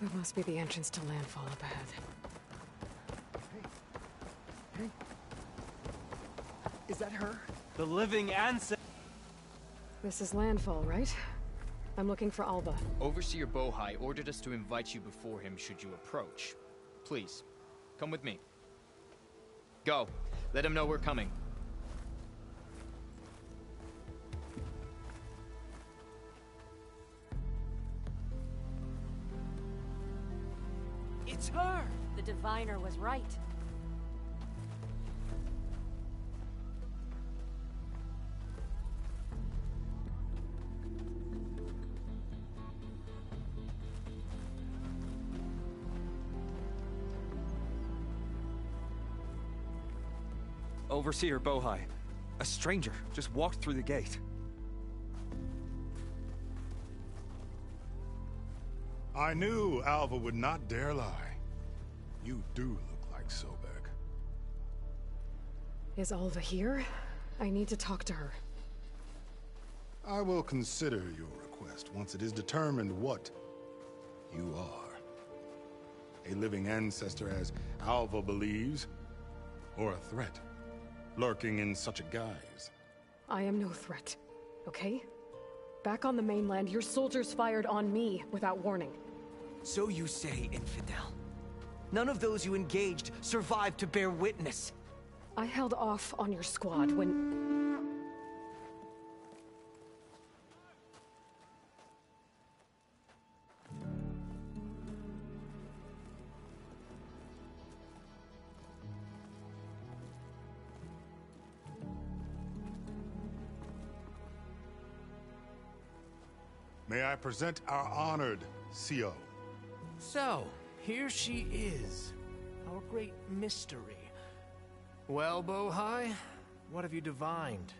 That must be the entrance to Landfall up ahead. Hey. Is that her? The living ancestor. This is Landfall, right? I'm looking for Alva. Overseer Bohai ordered us to invite you before him should you approach. Please, come with me. Go. Let him know we're coming. It's her! The diviner was right. Overseer Bohai. A stranger just walked through the gate. I knew Alva would not dare lie. You do look like Sobek. Is Alva here? I need to talk to her. I will consider your request once it is determined what you are. A living ancestor, as Alva believes, or a threat, lurking in such a guise. I am no threat, okay? Back on the mainland, your soldiers fired on me without warning. So you say, infidel. None of those you engaged survived to bear witness. I held off on your squad when... May I present our honored CO? So, here she is, our great mystery. Well, Bohai, what have you divined?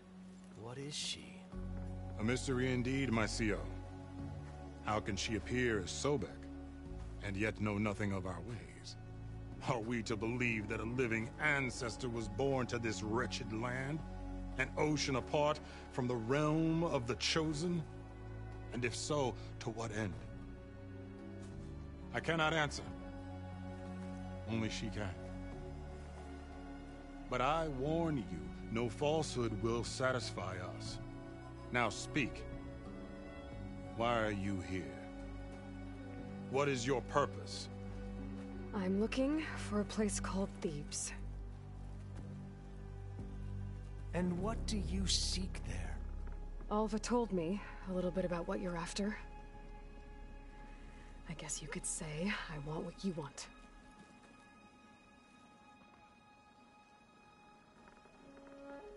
What is she? A mystery indeed, my CO. How can she appear as Sobek, and yet know nothing of our ways? Are we to believe that a living ancestor was born to this wretched land? An ocean apart from the realm of the Chosen? And if so, to what end? I cannot answer. Only she can. But I warn you, no falsehood will satisfy us. Now speak. Why are you here? What is your purpose? I'm looking for a place called Thebes. And what do you seek there? Alva told me a little bit about what you're after. I guess you could say I want what you want.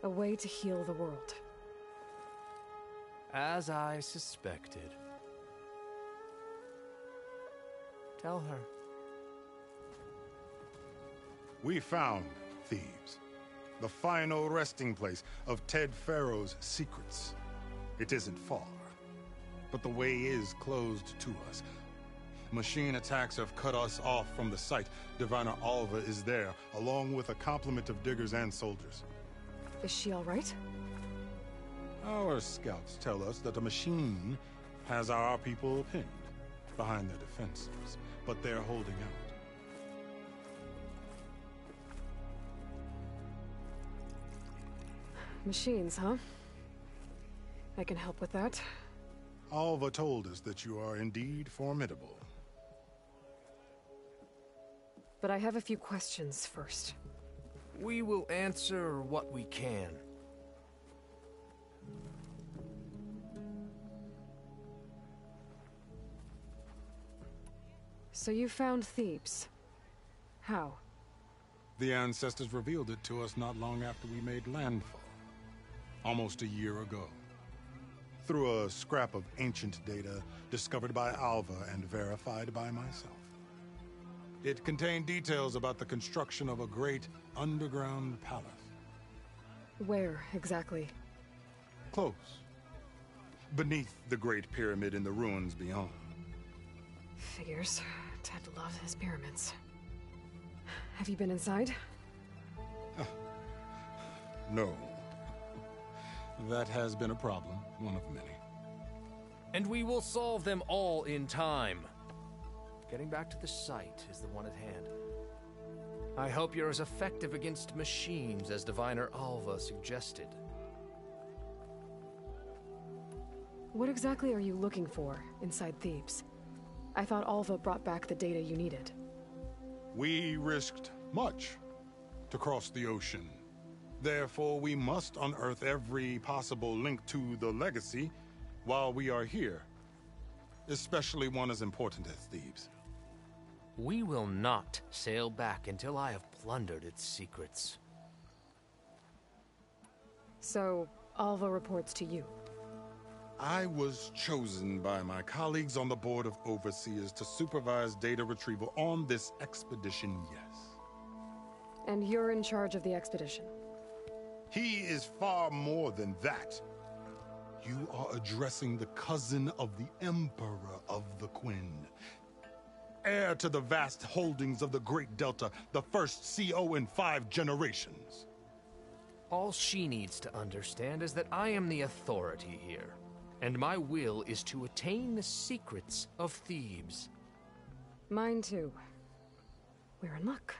A way to heal the world. As I suspected. Tell her. We found Thebes, the final resting place of Ted Pharaoh's secrets. It isn't far, but the way is closed to us. Machine attacks have cut us off from the site. Diviner Alva is there, along with a complement of diggers and soldiers. Is she all right? Our scouts tell us that the machine has our people pinned behind their defenses, but they're holding out. Machines, huh? I can help with that. Alva told us that you are indeed formidable. But I have a few questions first. We will answer what we can. So you found Thebes. How? The ancestors revealed it to us not long after we made landfall. Almost a year ago. Through a scrap of ancient data discovered by Alva and verified by myself. It contained details about the construction of a great underground palace. Where, exactly? Close. Beneath the Great Pyramid in the ruins beyond. Figures. Ted loves his pyramids. Have you been inside? No. That has been a problem, one of many. And we will solve them all in time. getting back to the site is the one at hand. I hope you're as effective against machines as Diviner Alva suggested. What exactly are you looking for inside Thebes? I thought Alva brought back the data you needed. We risked much to cross the ocean. Therefore, we must unearth every possible link to the legacy while we are here. Especially one as important as Thebes. We will not sail back until I have plundered its secrets. So, Alva reports to you. I was chosen by my colleagues on the Board of Overseers to supervise data retrieval on this expedition, yes. And you're in charge of the expedition. He is far more than that. You are addressing the cousin of the Emperor of the Quinn. Heir to the vast holdings of the Great Delta, the first CO in 5 generations. All she needs to understand is that I am the authority here, and my will is to attain the secrets of Thebes. Mine too. We're in luck.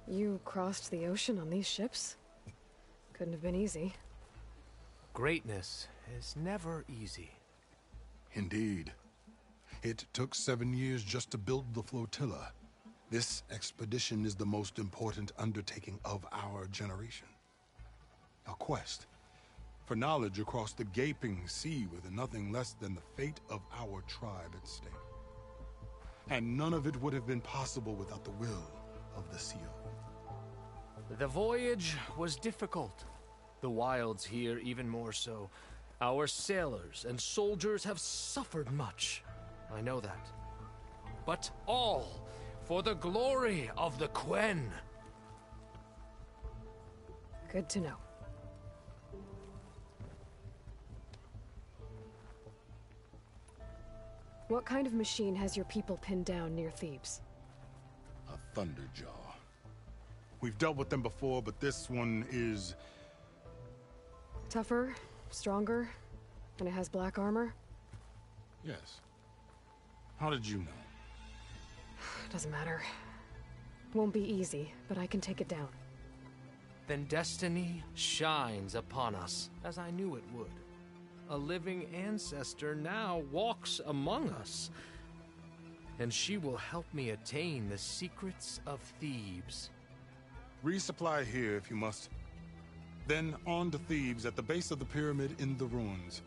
You crossed the ocean on these ships? Couldn't have been easy. Greatness is never easy. Indeed. It took 7 years just to build the flotilla. This expedition is the most important undertaking of our generation. A quest for knowledge across the gaping sea with nothing less than the fate of our tribe at stake. And none of it would have been possible without the will of the CO. The voyage was difficult. The wilds here even more so. Our sailors and soldiers have suffered much. I know that. But all for the glory of the Quen. Good to know. What kind of machine has your people pinned down near Thebes? A Thunderjaw. We've dealt with them before, but this one is... Tougher, stronger, and it has black armor? Yes. How did you know? Doesn't matter. Won't be easy, but I can take it down. Then destiny shines upon us, as I knew it would. A living ancestor now walks among us, and she will help me attain the secrets of Thebes. Resupply here if you must. Then on to Thebes at the base of the pyramid in the ruins.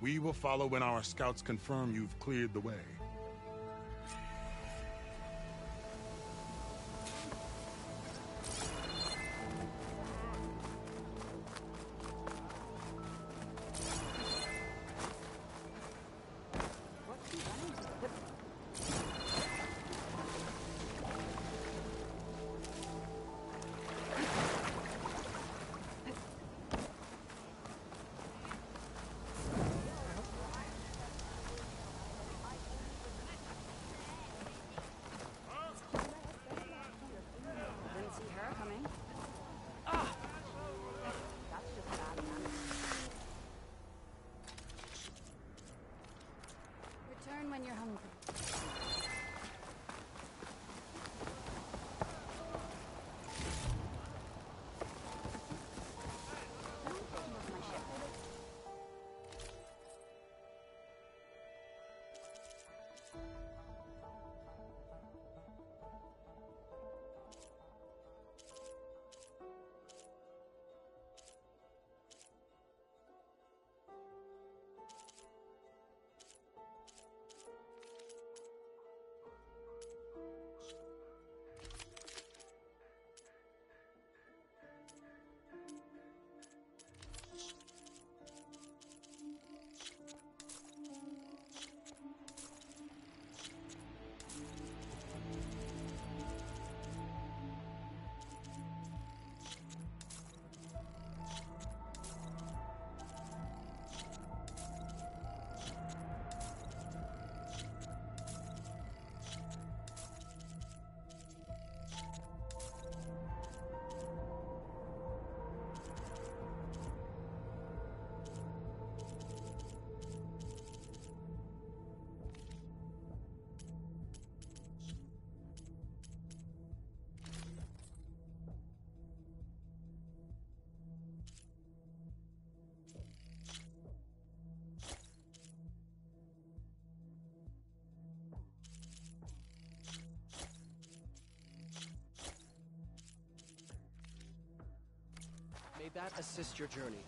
We will follow when our scouts confirm you've cleared the way. that assist your journey.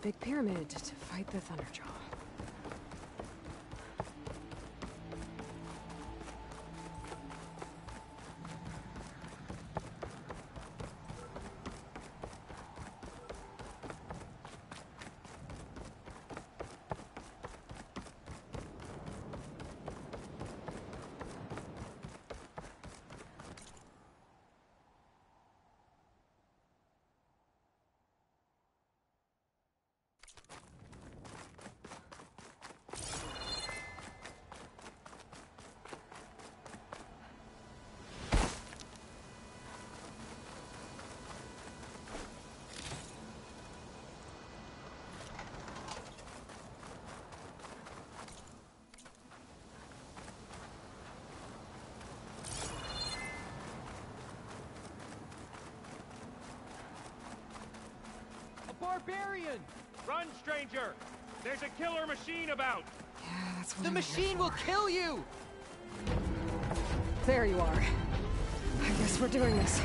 big pyramid to fight the Thunderjaw. Barbarian! Run, stranger! There's a killer machine about! Yeah, that's what The I'm machine here will for. kill you! There you are. I guess we're doing this.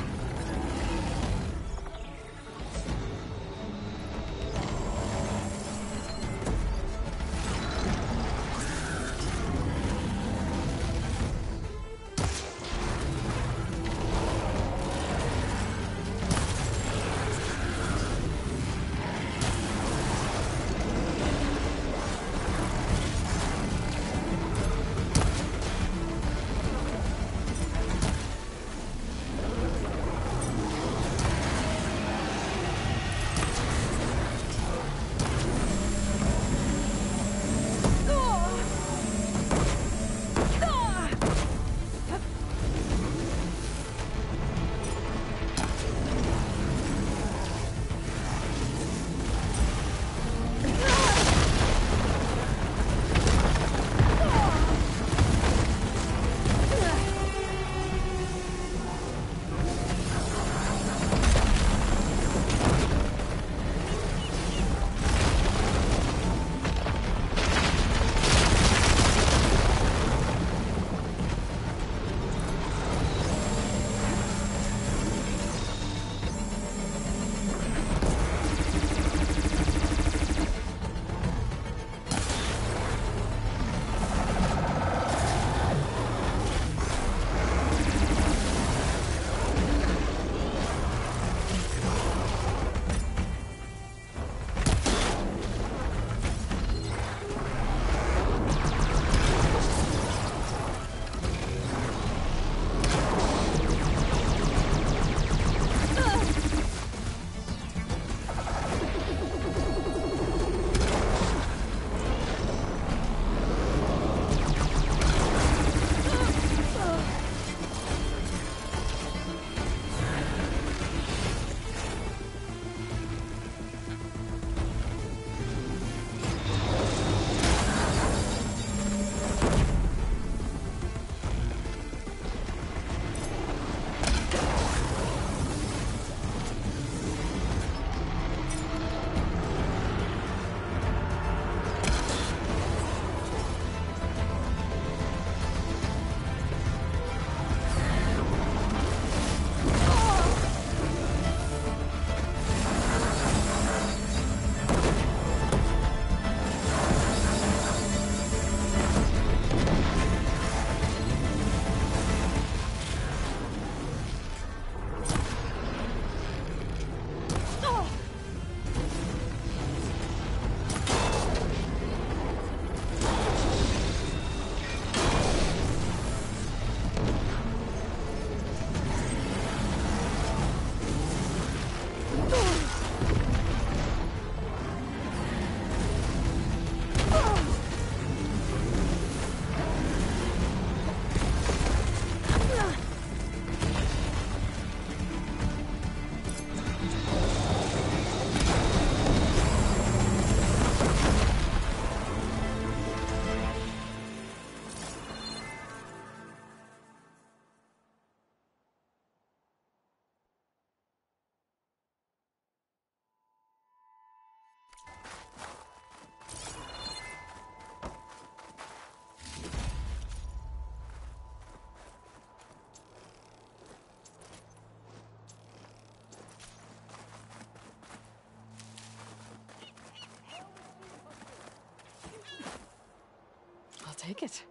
take it.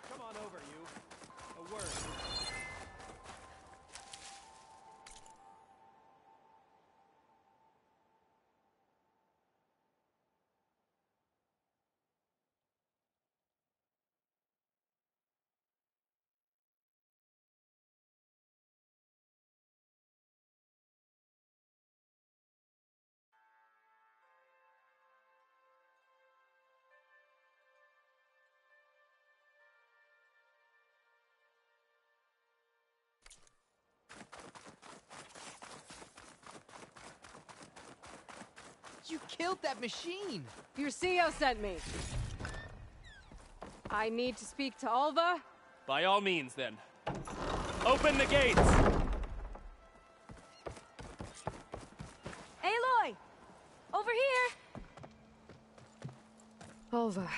Come on over, you. A word. You killed that machine! Your CEO sent me. I need to speak to Alva. By all means, then. Open the gates! Aloy! Over here! Alva,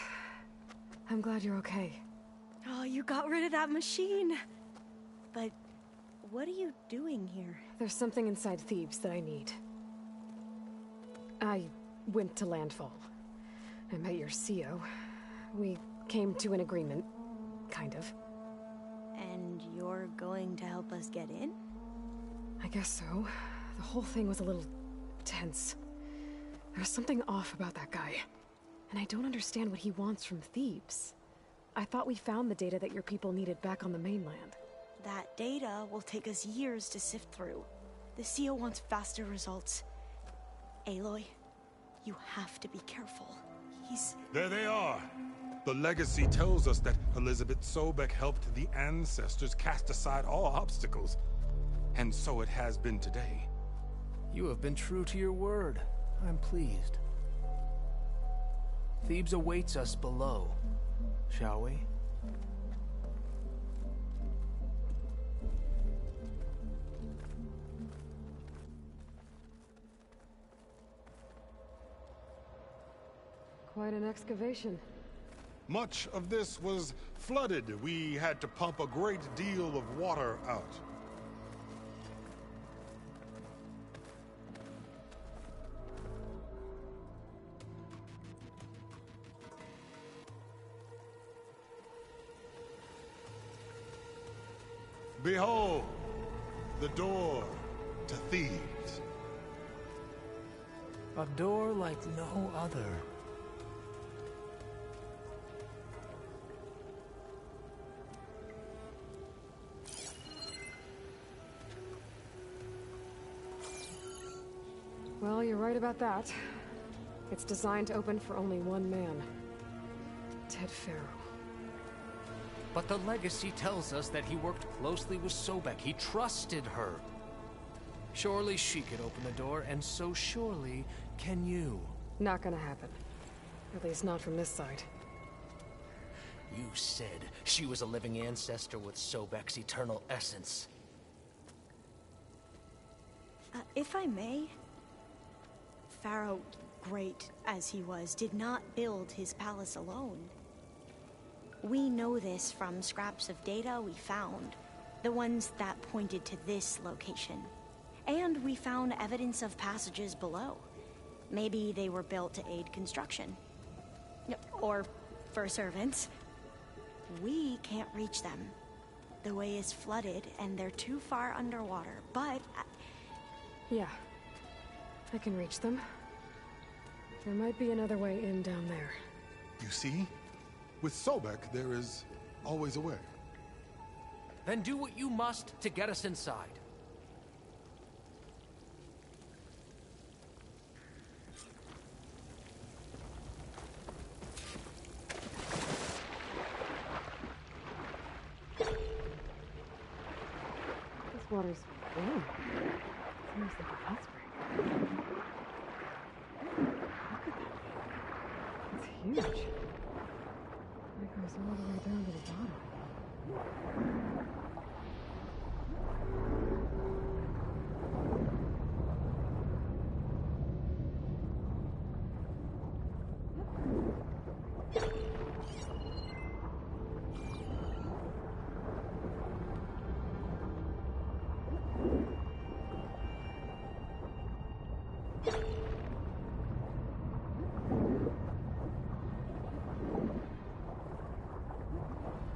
I'm glad you're okay. Oh, you got rid of that machine. But what are you doing here? There's something inside Thebes that I need. I went to Landfall. I met your CEO. We came to an agreement, kind of. And you're going to help us get in? I guess so. The whole thing was a little tense. There was something off about that guy. And I don't understand what he wants from Thebes. I thought we found the data that your people needed back on the mainland. That data will take us years to sift through. The CEO wants faster results. Aloy, you have to be careful. He's... There they are. The legacy tells us that Elizabeth Sobek helped the ancestors cast aside all obstacles. And so it has been today. You have been true to your word. I'm pleased. Thebes awaits us below, shall we? Quite an excavation. Much of this was flooded. We had to pump a great deal of water out. Behold, the door to Thebes. A door like no other. Well, you're right about that. It's designed to open for only one man. Ted Faro. But the legacy tells us that he worked closely with Sobek. He trusted her. Surely she could open the door, and so surely can you. Not gonna happen. At least not from this side. You said she was a living ancestor with Sobek's eternal essence. If I may, Pharaoh, great as he was, did not build his palace alone. We know this from scraps of data we found, the ones that pointed to this location. And we found evidence of passages below. Maybe they were built to aid construction. Or for servants. We can't reach them. The way is flooded and they're too far underwater, but... Yeah. I can reach them. There might be another way in down there. You see? With Sobek, there is always a way. Then do what you must to get us inside. This water's warm. It's almost like a hot spring. Look at that thing. It's huge. It goes all the way down to the bottom.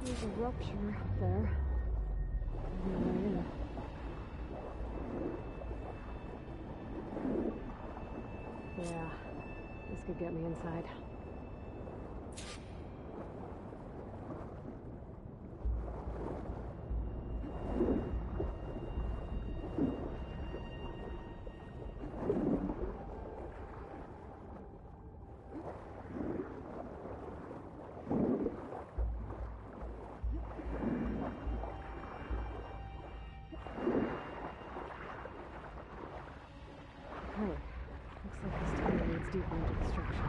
There's a rupture there. Yeah, this could get me inside. Looks like this tunnel leads deeper into the structure.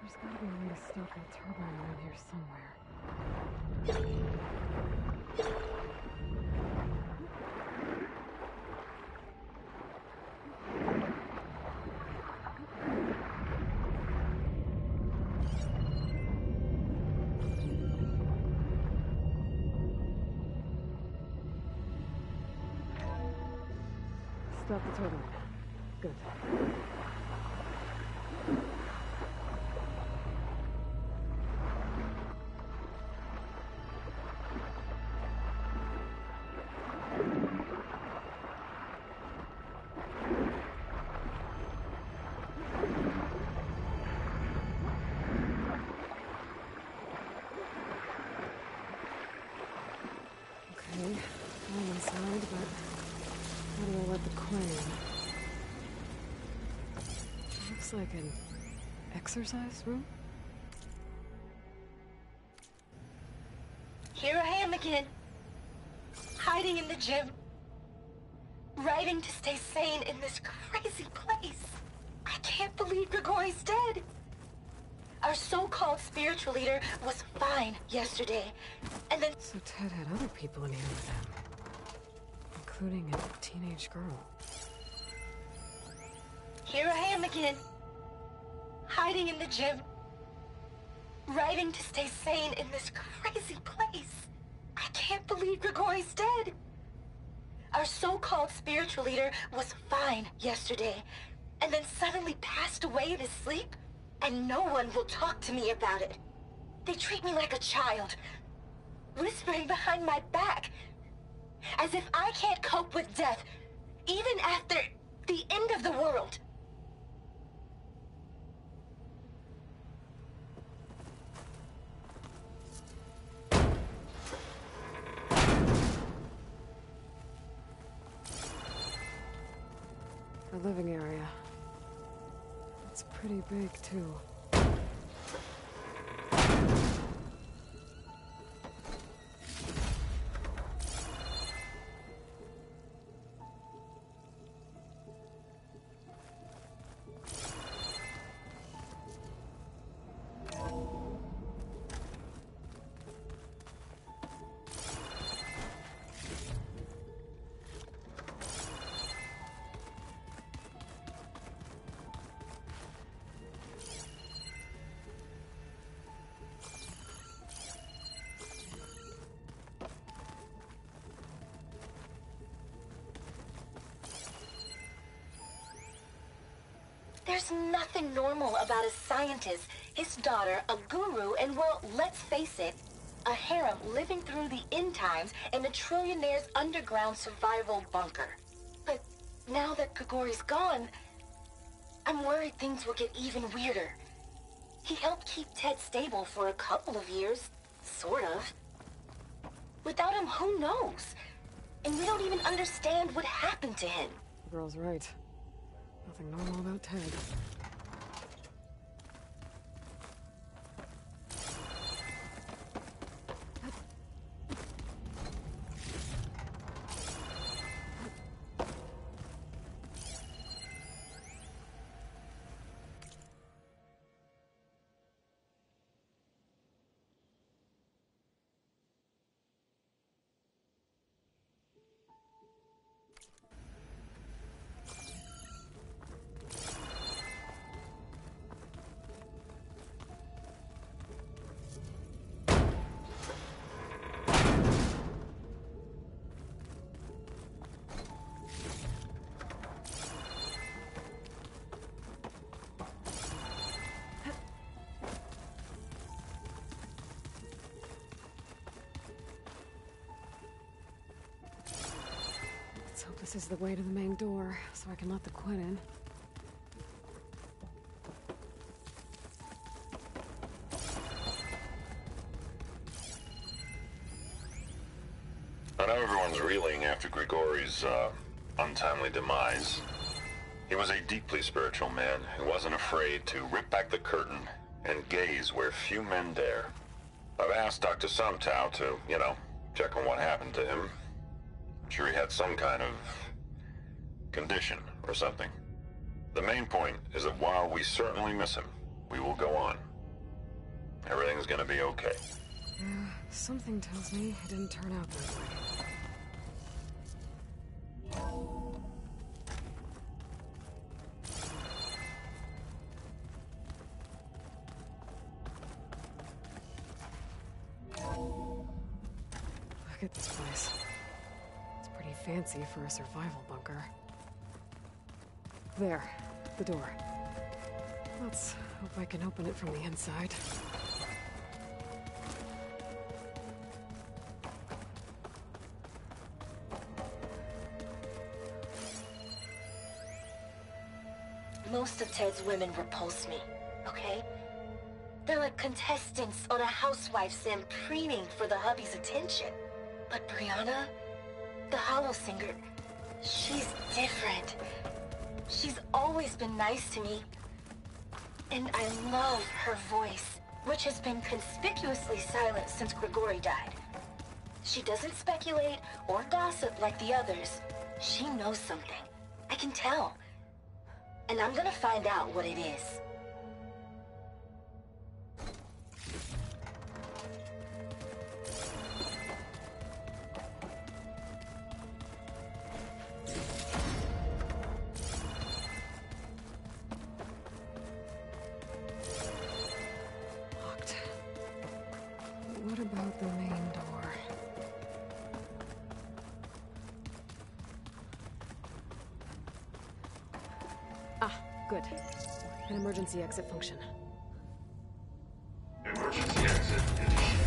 There's gotta be a way to stop that turbine around here somewhere. Stop the turbine. Good. Okay, I'm inside, but how do I let the coin in? Looks like an exercise room? Here I am again, hiding in the gym, writing to stay sane in this crazy place. I can't believe Grigori's dead. Our so-called spiritual leader was fine yesterday, and then... So Ted had other people in here with him, including a teenage girl. Here I am again, hiding in the gym, writing to stay sane in this crazy place. I can't believe Grigori's dead. Our so-called spiritual leader was fine yesterday, and then suddenly passed away in his sleep, and no one will talk to me about it. They treat me like a child, whispering behind my back, as if I can't cope with death, even after the end of the world. The living area. It's pretty big, too. There's nothing normal about a scientist, his daughter, a guru, and well, let's face it, a harem living through the end times in a trillionaire's underground survival bunker. But now that Grigori's gone, I'm worried things will get even weirder. He helped keep Ted stable for a couple of years, sort of. Without him, who knows? And we don't even understand what happened to him. The girl's right. Nothing normal about Ted. Let's hope this is the way to the main door, so I can let the Quinn in. I know everyone's reeling after Grigori's, untimely demise. He was a deeply spiritual man who wasn't afraid to rip back the curtain and gaze where few men dare. I've asked Dr. Sumtow to, check on what happened to him. I'm sure he had some kind of condition or something. The main point is that while we certainly miss him, we will go on. Everything's gonna be okay. Yeah, something tells me it didn't turn out that way. Look at this place. It's pretty fancy for a survival bunker. There, the door. Let's hope I can open it from the inside. Most of Ted's women repulse me, okay? They're like contestants on a housewife sim preening for the hubby's attention. But Brianna, the hollow singer, she's different. She's always been nice to me. And I love her voice, which has been conspicuously silent since Grigori died. She doesn't speculate or gossip like the others. She knows something. I can tell. And I'm gonna find out what it is. Locked. What about the main door? Ah, good. An emergency exit function. Emergency exit initiated.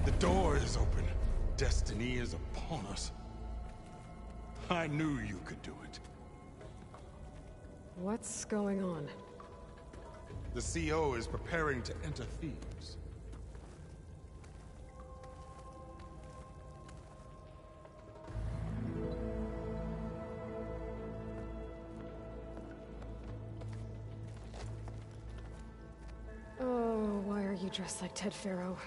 The door is open. Destiny is upon us. I knew you could do it. What's going on? The CO is preparing to enter Thebes. Oh, why are you dressed like Ted Pharaoh?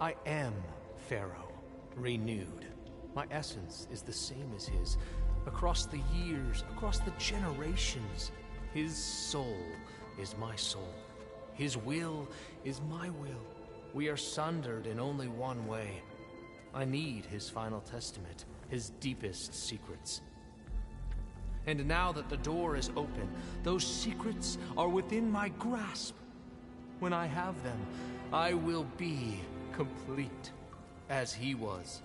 I am Pharaoh, renewed. My essence is the same as his. Across the years, across the generations, his soul is my soul. His will is my will. We are sundered in only one way. I need his final testament, his deepest secrets. And now that the door is open, those secrets are within my grasp. When I have them, I will be complete, as he was.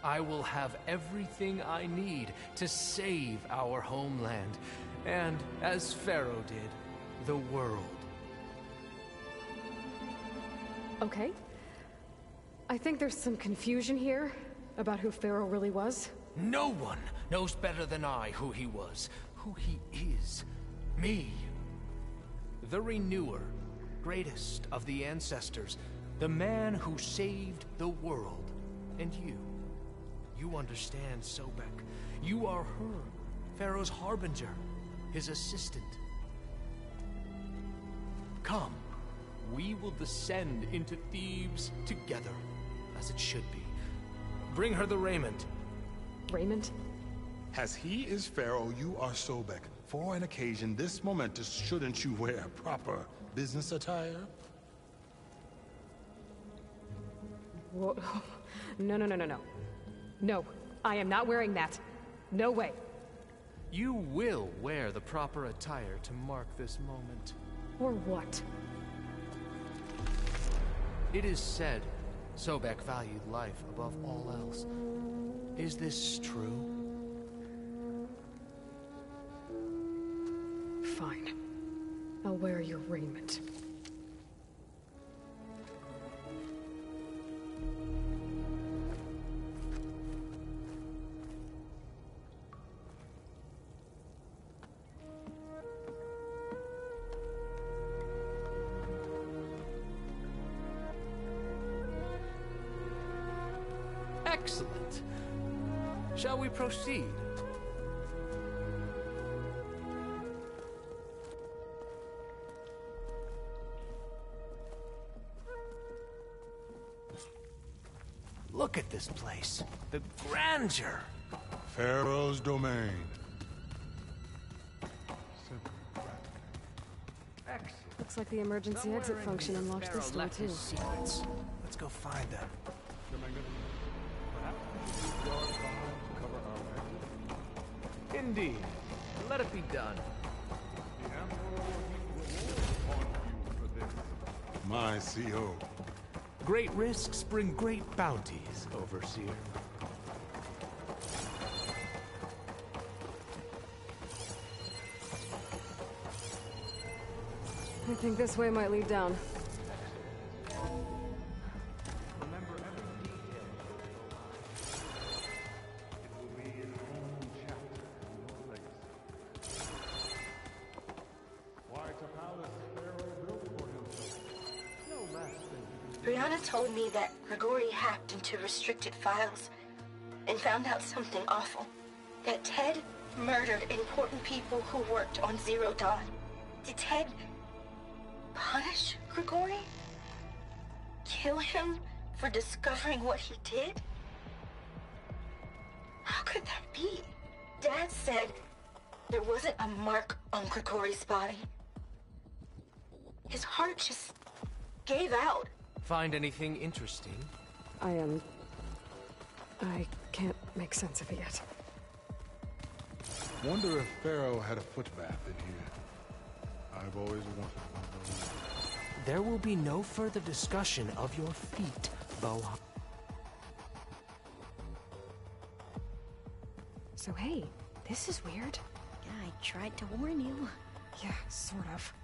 I will have everything I need to save our homeland, and, as Pharaoh did, the world. Okay. I think there's some confusion here about who Pharaoh really was. No one knows better than I who he was, who he is. Me. The Renewer, greatest of the ancestors, the man who saved the world. And you. You understand, Sobek. You are her, Pharaoh's harbinger, his assistant. Come, we will descend into Thebes together, as it should be. Bring her the raiment. Raiment? As he is Pharaoh, you are Sobek. For an occasion this momentous, shouldn't you wear proper business attire? Whoa. No. No, I am not wearing that. No way. You will wear the proper attire to mark this moment. Or what? It is said Sobek valued life above all else. Is this true? Fine. I'll wear your raiment. Excellent. Shall we proceed? Look at this place. The grandeur. Pharaoh's domain. Looks like the emergency exit function unlocks this door too. Secrets. Let's go find them. Indeed. Let it be done. My CO. Great risks bring great bounties, Overseer. I think this way might lead down. Brianna told me that Grigori hacked into restricted files and found out something awful. That Ted murdered important people who worked on Zero Dawn. Did Ted punish Grigori? Kill him for discovering what he did? How could that be? Dad said there wasn't a mark on Grigori's body. His heart just gave out. Find anything interesting? I can't make sense of it yet. Wonder if Pharaoh had a foot bath in here. I've always wanted one of those. There will be no further discussion of your feet, Bohan. So hey, this is weird. Yeah, I tried to warn you. Yeah, sort of.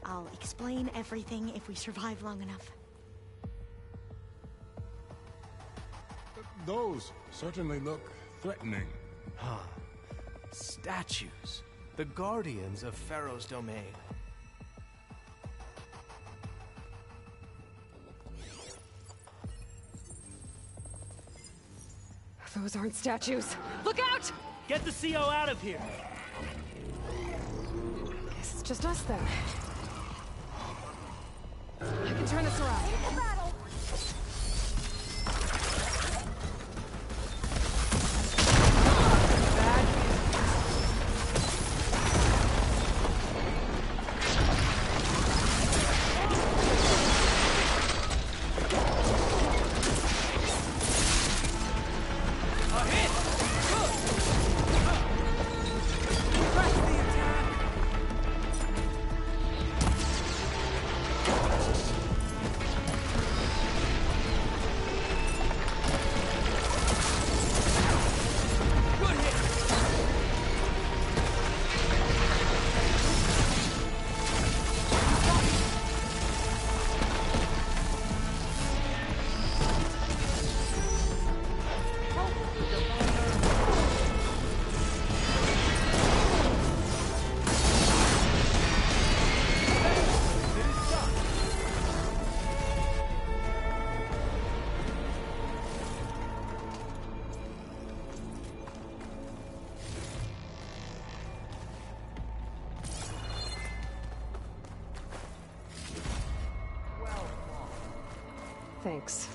I'll explain everything if we survive long enough. Those certainly look threatening. Huh. Statues. The guardians of Pharaoh's domain. Those aren't statues. Look out! Get the CO out of here! Guess it's just us then. I can turn this around. thanks.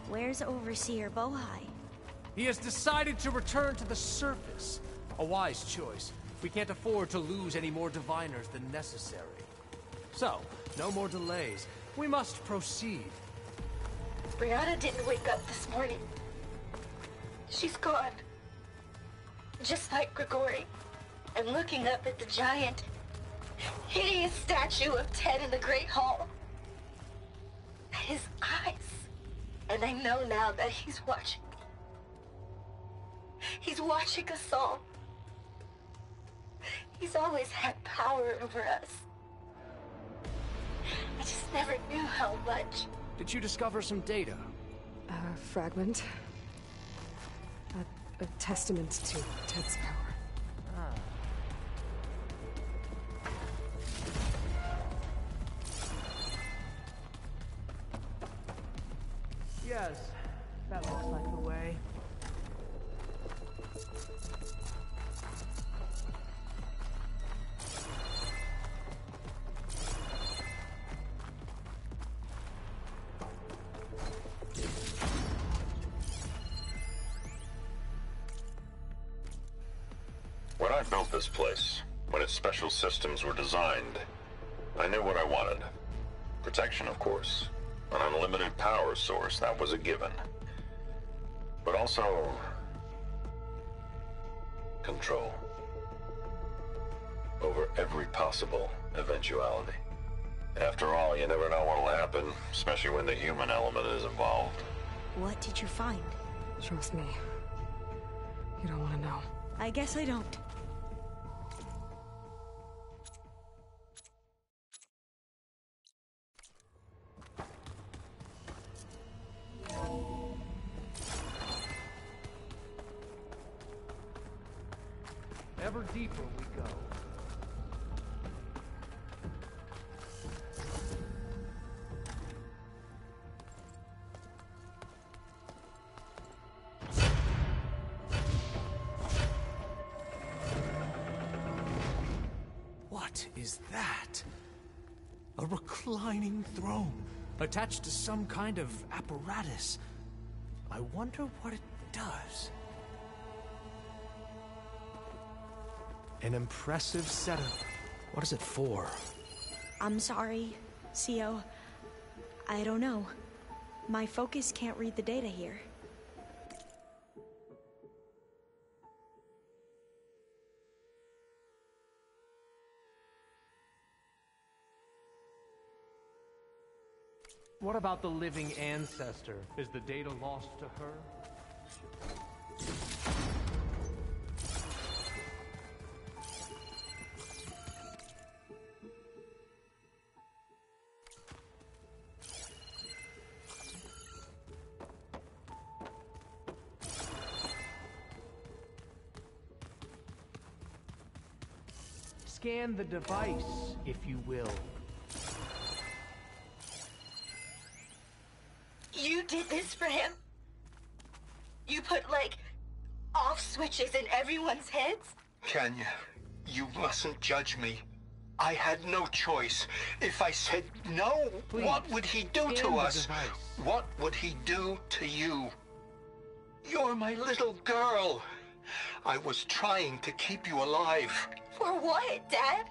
Where's Overseer Bohai? He has decided to return to the surface. A wise choice. We can't afford to lose any more diviners than necessary. So, no more delays. We must proceed. Brianna didn't wake up this morning. She's gone. Just like Grigori. I'm looking up at the giant, hideous statue of Ted in the Great Hall. His eyes. And I know now that he's watching me. He's watching us all. He's always had power over us. I just never knew how much. Did you discover some data? A fragment. A testament to Ted's power. Yes, that looks like the way. When I built this place, when its special systems were designed, I knew what I wanted. Protection, of course. An unlimited power source, that was a given. But also... control. Over every possible eventuality. After all, you never know what'll happen, especially when the human element is involved. What did you find? Trust me. You don't want to know. I guess I don't. Ever deeper we go. What is that? A reclining throne, attached to some kind of apparatus. I wonder what it does. An impressive setup. What is it for? I'm sorry, Co. I don't know. My focus can't read the data here. What about the living ancestor? Is the data lost to her? Scan the device, if you will. You did this for him? You put, like, off switches in everyone's heads? Kenya, you mustn't judge me. I had no choice. If I said no, Please, what would he do to us? What would he do to you? You're my little girl. I was trying to keep you alive. For what, Dad?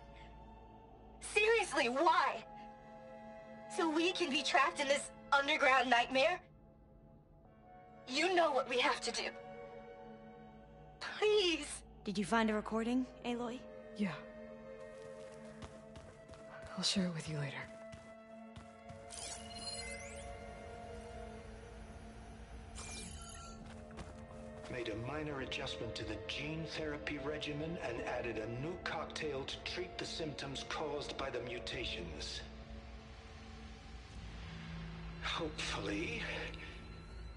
Seriously, why? So we can be trapped in this underground nightmare? You know what we have to do. Please. Did you find a recording, Aloy? Yeah. I'll share it with you later. Made a minor adjustment to the gene therapy regimen and added a new cocktail to treat the symptoms caused by the mutations. Hopefully,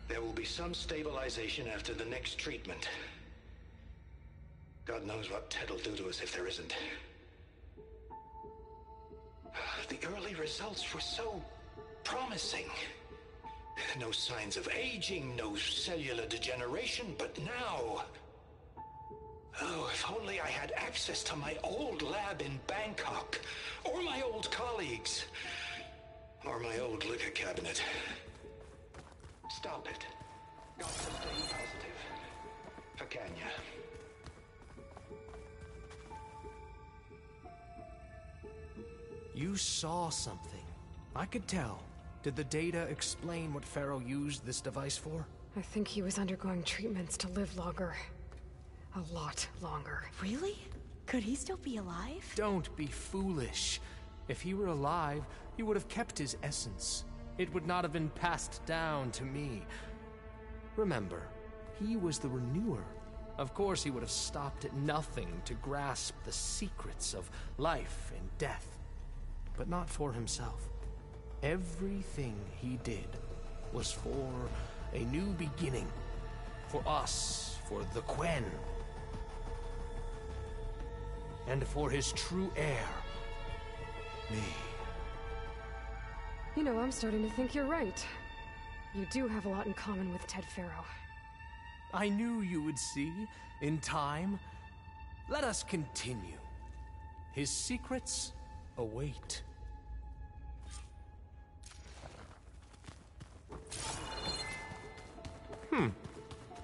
there will be some stabilization after the next treatment. God knows what Ted will do to us if there isn't. The early results were so promising. No signs of aging, no cellular degeneration, but now... Oh, if only I had access to my old lab in Bangkok, or my old colleagues, or my old liquor cabinet. Stop it. Got to stay positive. Akanya. You saw something. I could tell. Did the data explain what Pharaoh used this device for? I think he was undergoing treatments to live longer. A lot longer. Really? Could he still be alive? Don't be foolish. If he were alive, he would have kept his essence. It would not have been passed down to me. Remember, he was the renewer. Of course he would have stopped at nothing to grasp the secrets of life and death. But not for himself. Everything he did was for a new beginning. For us, for the Quen. And for his true heir, me. You know, I'm starting to think you're right. You do have a lot in common with Ted Pharaoh. I knew you would see, in time. Let us continue. His secrets await.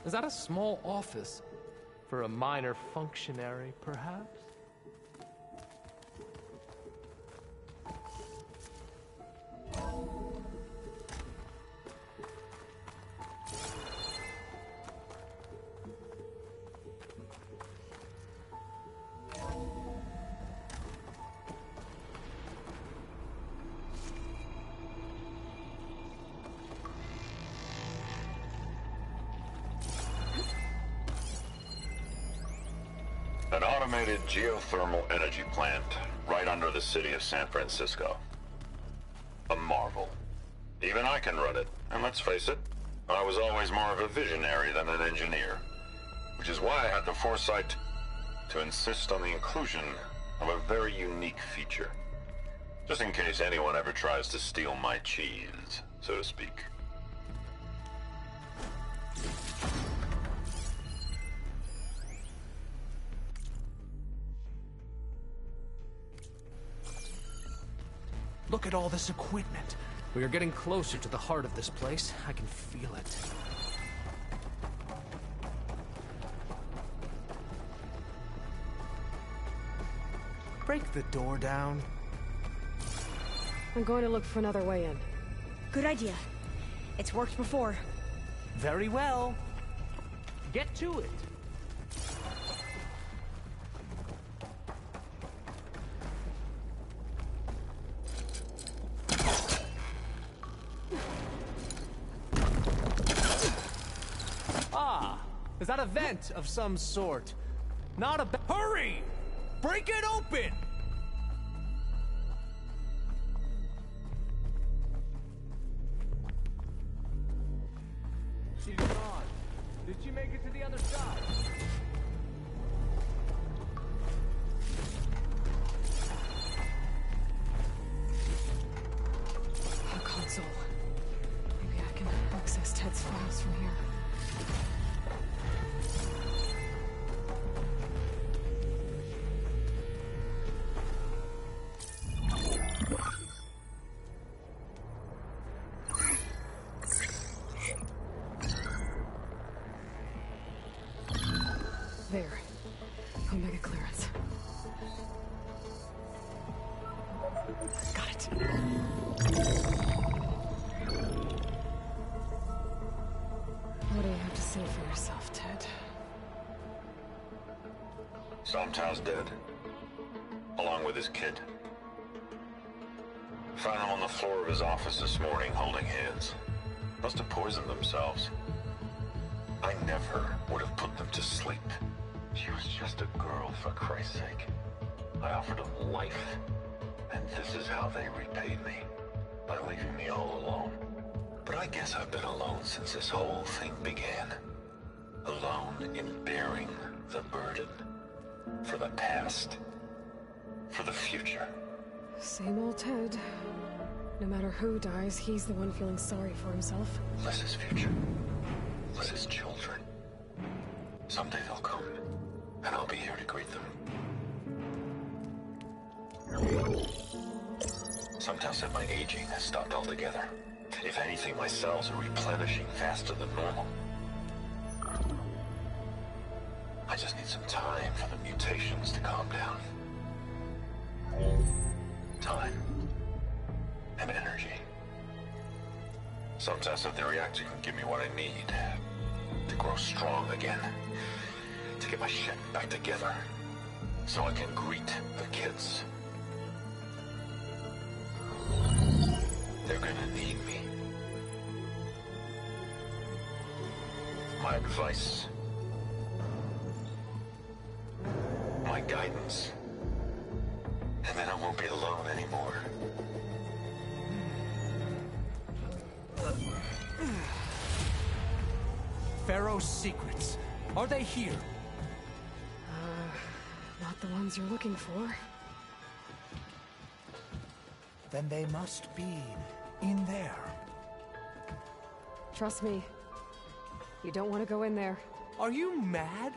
Is that a small office? For a minor functionary, perhaps? An automated geothermal energy plant right under the city of San Francisco. A marvel. Even I can run it, and let's face it, I was always more of a visionary than an engineer. Which is why I had the foresight to insist on the inclusion of a very unique feature. Just in case anyone ever tries to steal my cheese, so to speak. Look at all this equipment. We are getting closer to the heart of this place. I can feel it. Break the door down. I'm going to look for another way in. Good idea. It's worked before. Very well. Get to it. Is that a vent of some sort? Not a Hurry! Break it open! She's gone. Did she make it to the other side? A console. Maybe I can access Ted's files from here. There. Omega clearance. Got it. What do you have to say for yourself, Ted? Somtown's dead. Along with his kid. Found them on the floor of his office this morning, holding hands. Must have poisoned themselves. I never would have put them to sleep. She was just a girl, for Christ's sake. I offered them life, and this is how they repaid me. By leaving me all alone. But I guess I've been alone since this whole thing began. Alone in bearing the burden. For the past. For the future. Same old Ted. No matter who dies, he's the one feeling sorry for himself. Liz's future. Liz's children. Someday they'll come, and I'll be here to greet them. Sometimes said my aging has stopped altogether. If anything, my cells are replenishing faster than normal. I just need some time for the mutations to calm down. Time. And energy. Some test of the reactor can give me what I need to grow strong again. To get my shit back together. So I can greet the kids. They're gonna need me. My advice. My guidance. And then I won't be alone anymore. Pharaoh's secrets. Are they here? Not the ones you're looking for. Then they must be in there. Trust me. You don't want to go in there. Are you mad?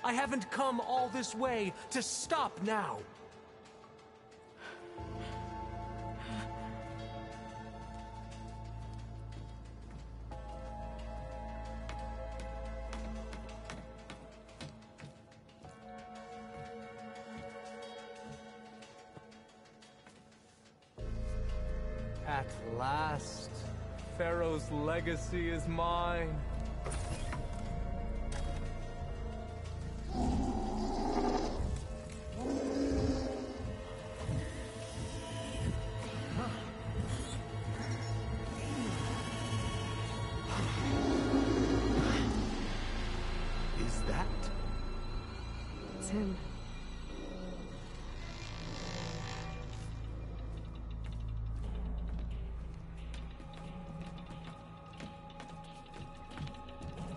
I haven't come all this way to stop now. At last, Pharaoh's legacy is mine. Is that? It's him.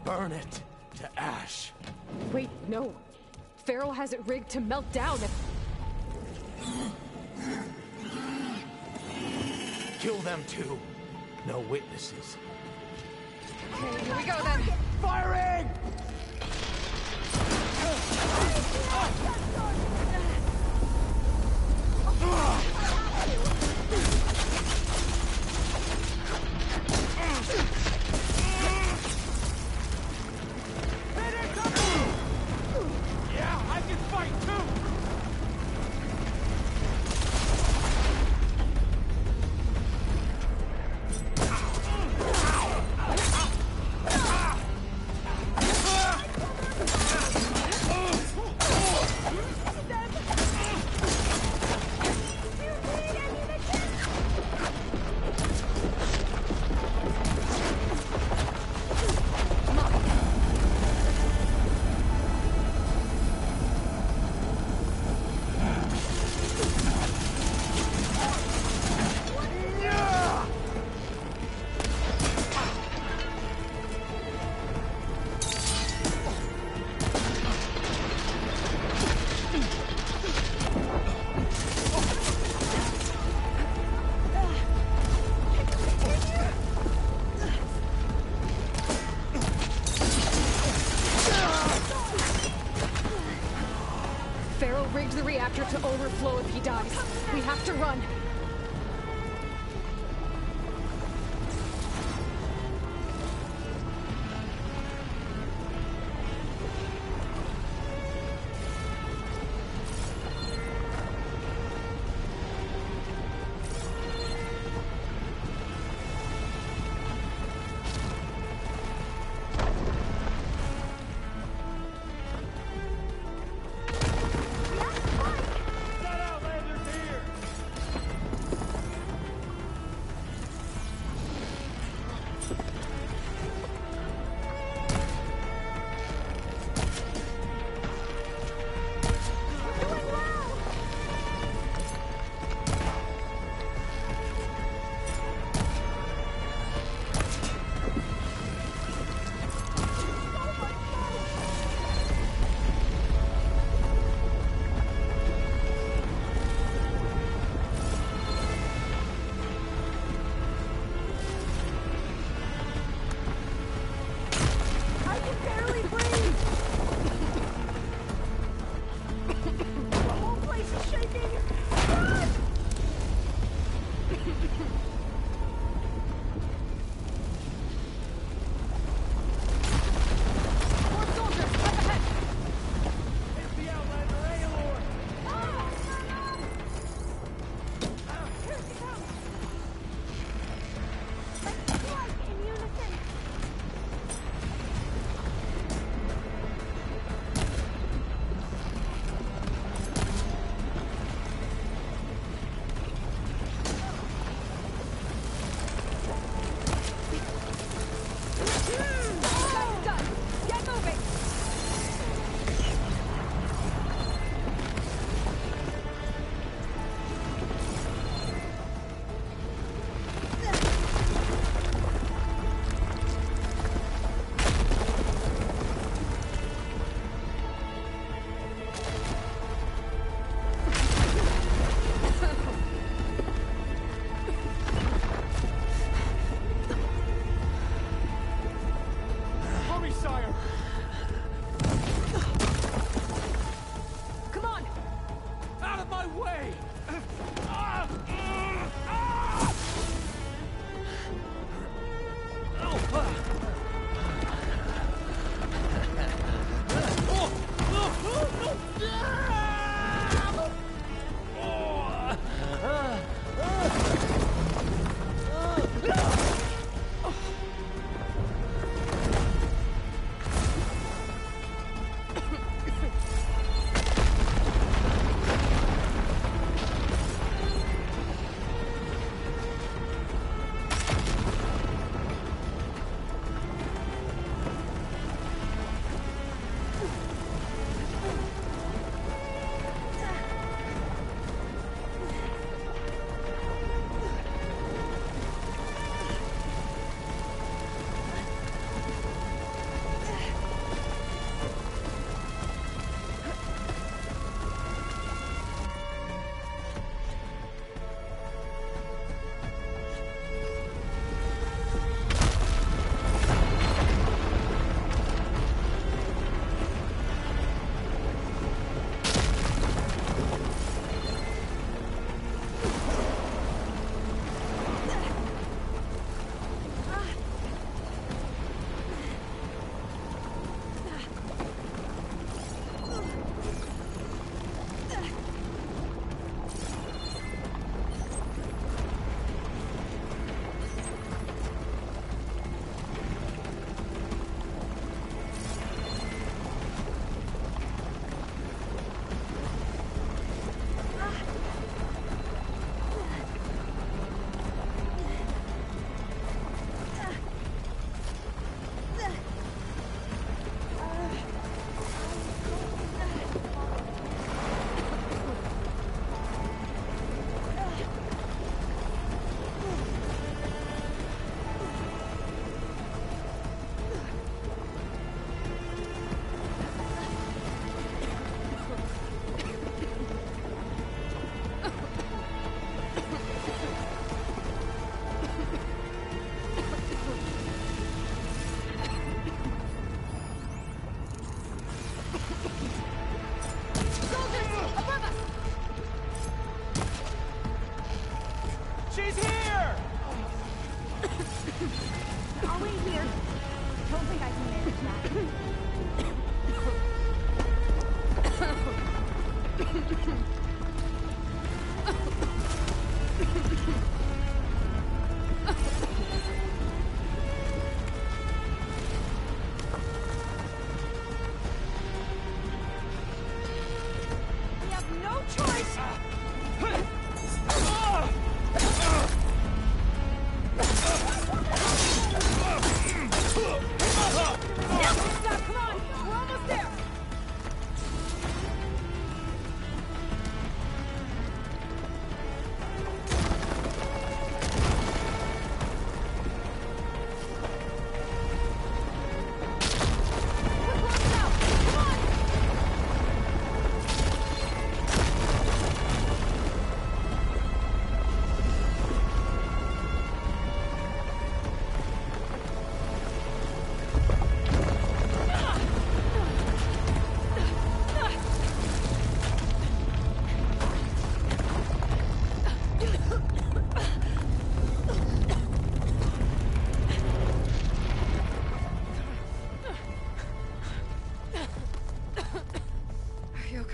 Burn it to ash. Wait, no. Pharaoh has it rigged to melt down. Kill them too. No witnesses. Okay, here we go then. Firing! Yeah, I can fight too! Pharaoh rigged the reactor to overflow if he dies. We have to run.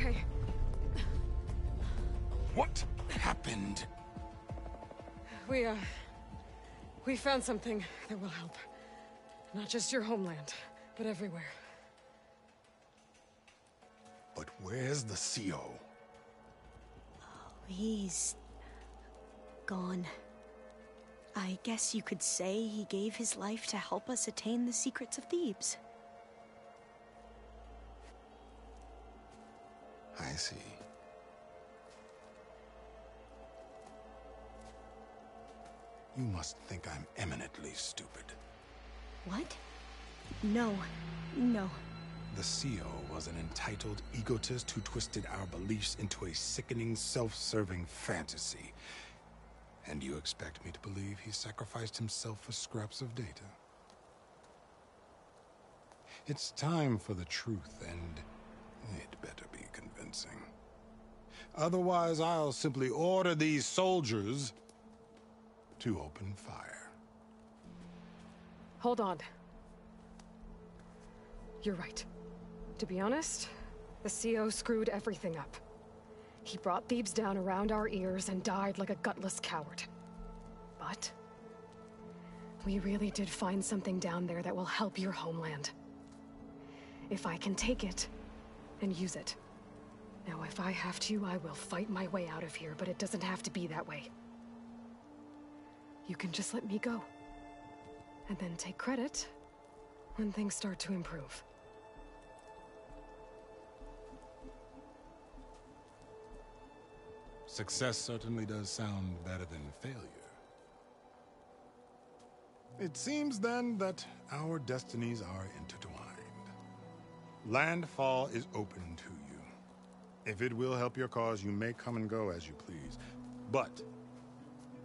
okay. What happened? We found something that will help. Not just your homeland, but everywhere. But where's the CO? He's gone. I guess you could say he gave his life to help us attain the secrets of Thebes. I see. You must think I'm eminently stupid. What? No. No. The CO was an entitled egotist who twisted our beliefs into a sickening, self-serving fantasy. And you expect me to believe he sacrificed himself for scraps of data? It's time for the truth, and it better be convincing. Otherwise, I'll simply order these soldiers to open fire. Hold on. You're right. To be honest, the CO screwed everything up. He brought Thebes down around our ears and died like a gutless coward. But we really did find something down there that will help your homeland. If I can take it and use it. Now, if I have to, I will fight my way out of here, but it doesn't have to be that way. You can just let me go. And then take credit when things start to improve. Success certainly does sound better than failure. It seems then that our destinies are intertwined. Landfall is open to you. If it will help your cause, you may come and go as you please. But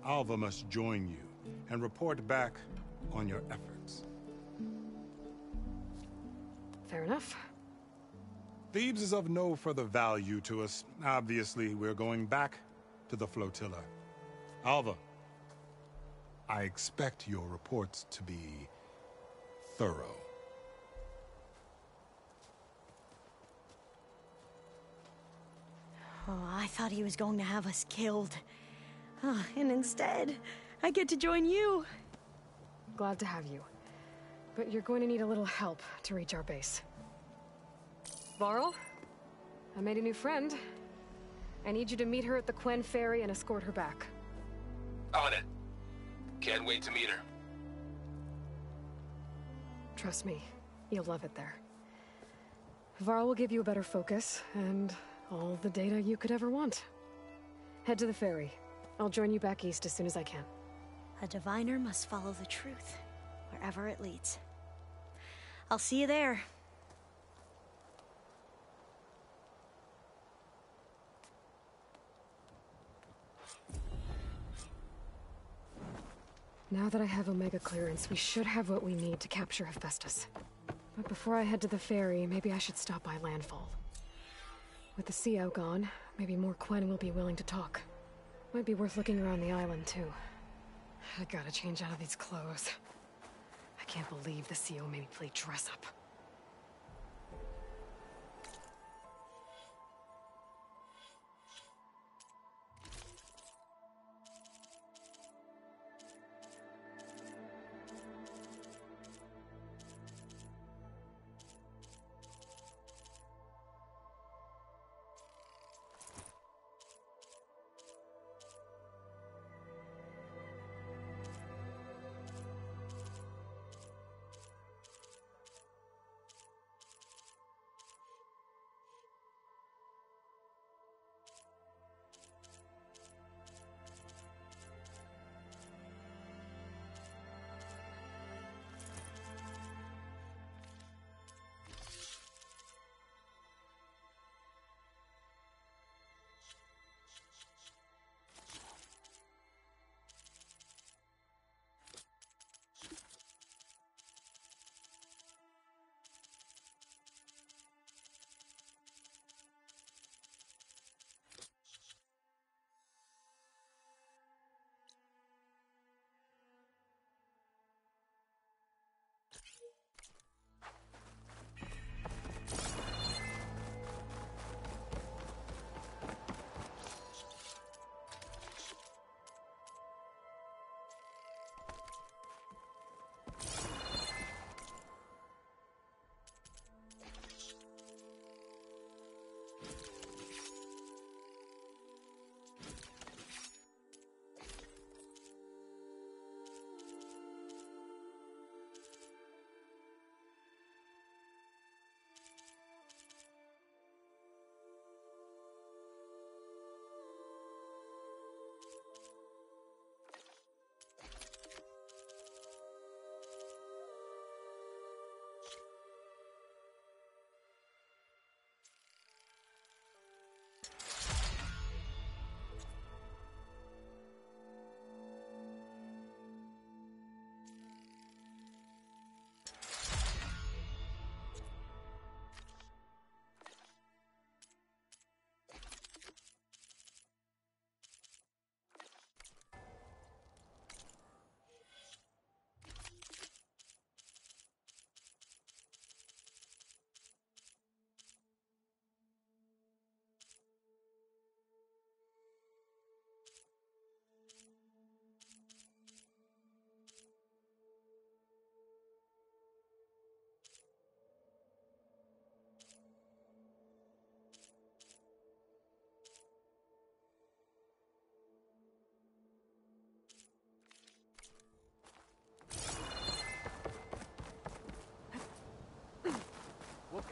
Alva must join you and report back on your efforts. Fair enough. Thebes is of no further value to us. Obviously, we're going back to the flotilla. Alva, I expect your reports to be thorough. Oh, I thought he was going to have us killed. And instead, I get to join you. Glad to have you. But you're going to need a little help to reach our base. Varl, I made a new friend. I need you to meet her at the Quen Ferry and escort her back. On it. Can't wait to meet her. Trust me, you'll love it there. Varl will give you a better focus, and all the data you could ever want. Head to the ferry. I'll join you back east as soon as I can. A diviner must follow the truth, wherever it leads. I'll see you there. Now that I have Omega clearance, we should have what we need to capture Hephaestus. But before I head to the ferry, maybe I should stop by Landfall. With the CO gone, maybe more Quen will be willing to talk. Might be worth looking around the island, too. I gotta change out of these clothes. I can't believe the CO made me play dress up.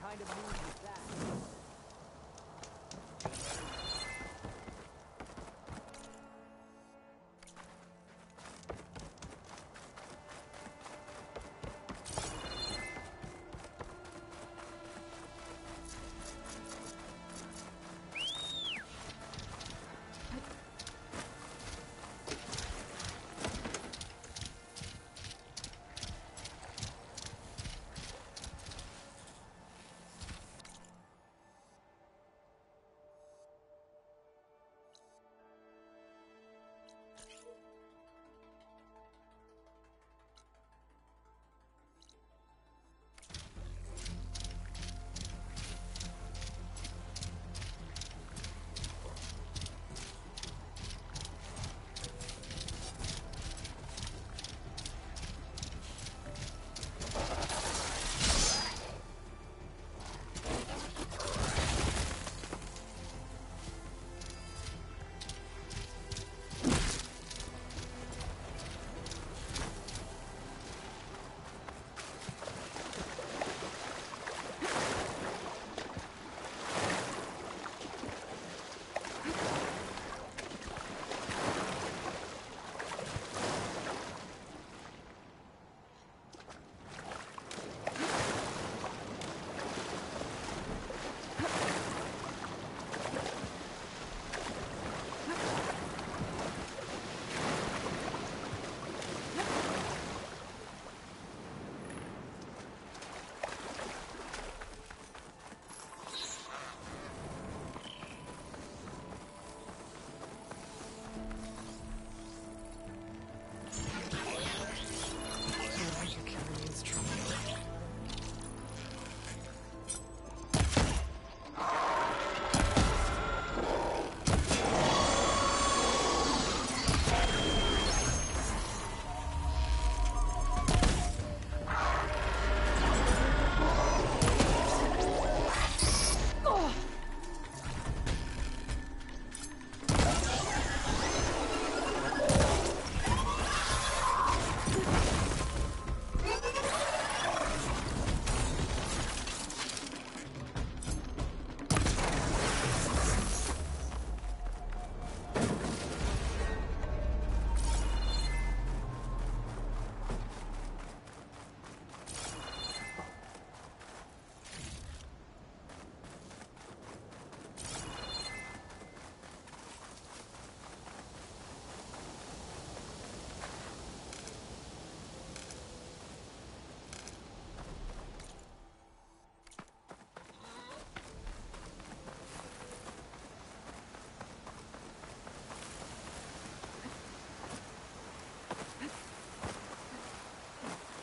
kind of mood was that?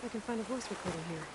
I can find a voice recorder here.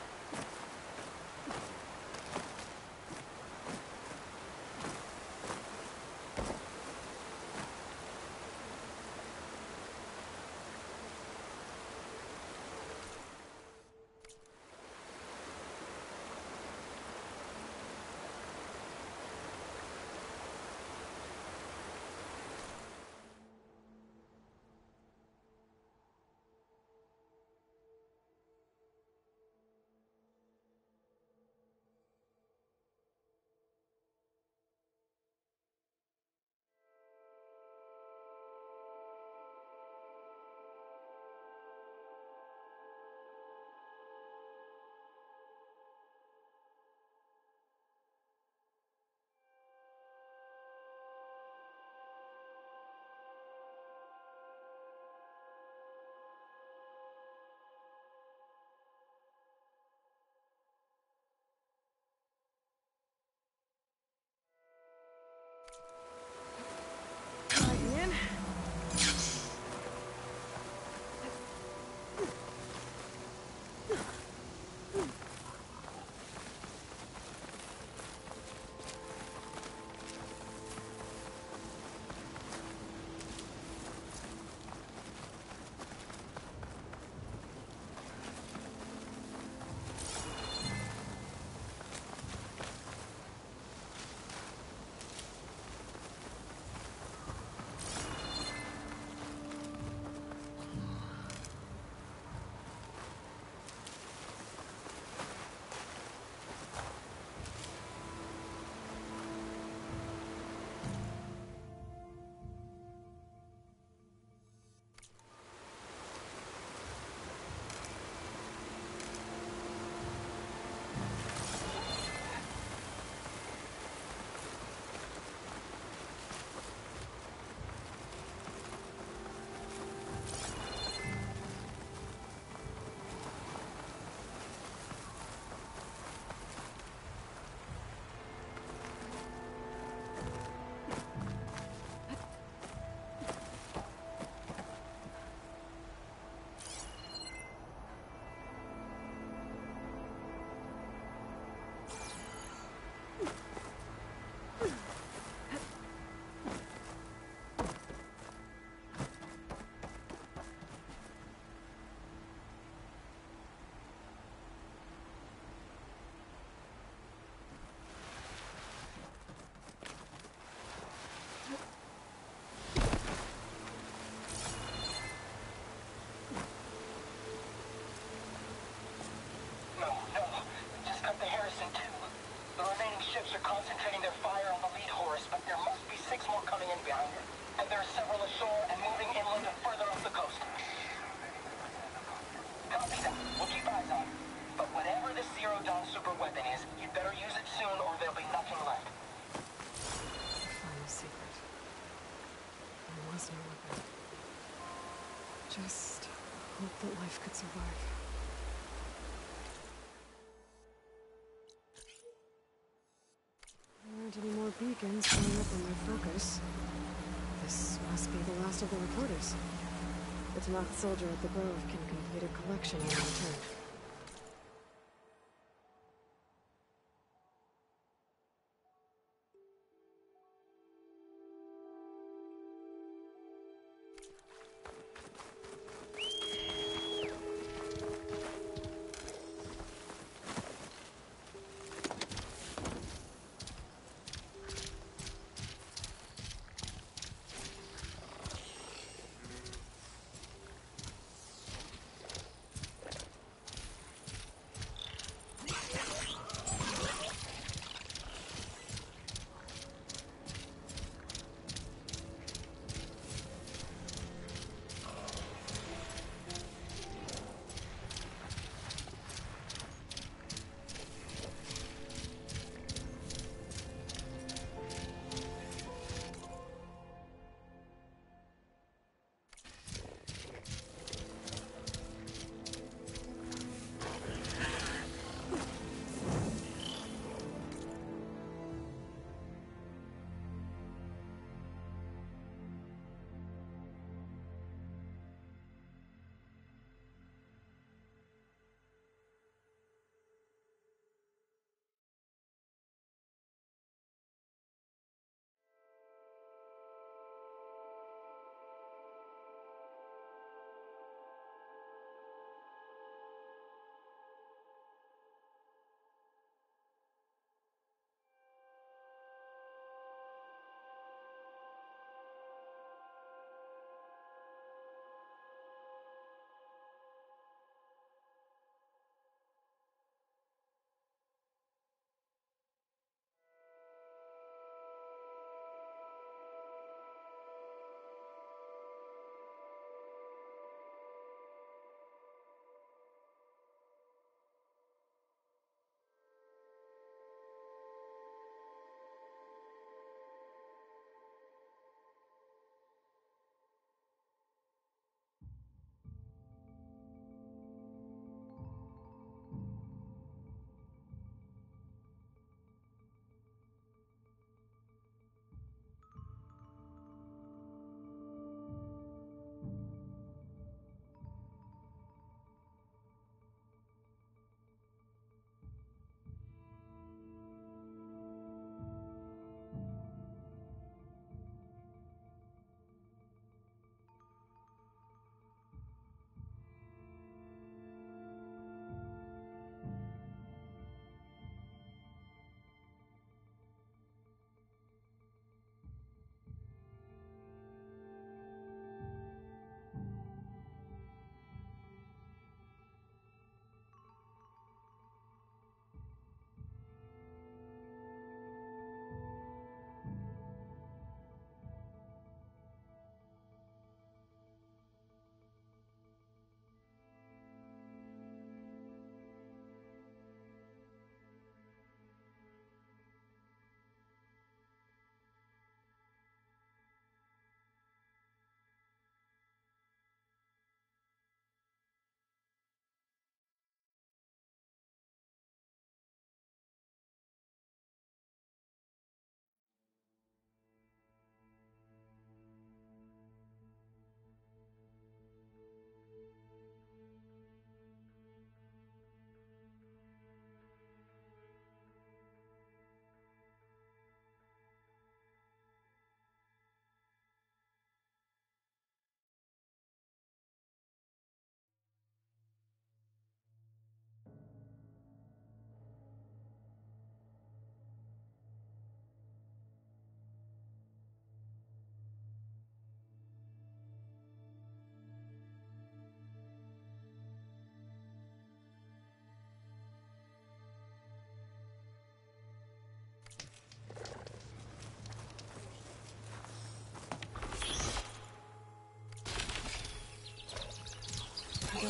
ships are concentrating their fire on the lead horse, but there must be 6 more coming in behind her. And there are several ashore and moving inland and further up the coast. Copy that. We'll keep eyes on it. But whatever this Zero Dawn super weapon is, you better use it soon or there'll be nothing left. The final secret. There was no weapon. Just hope that life could survive. There aren't any more beacons coming up on my focus. This must be the last of the reporters. The Tanakh soldier at the Grove can complete a collection on return.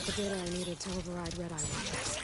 got the data I needed to override Red Eye watches.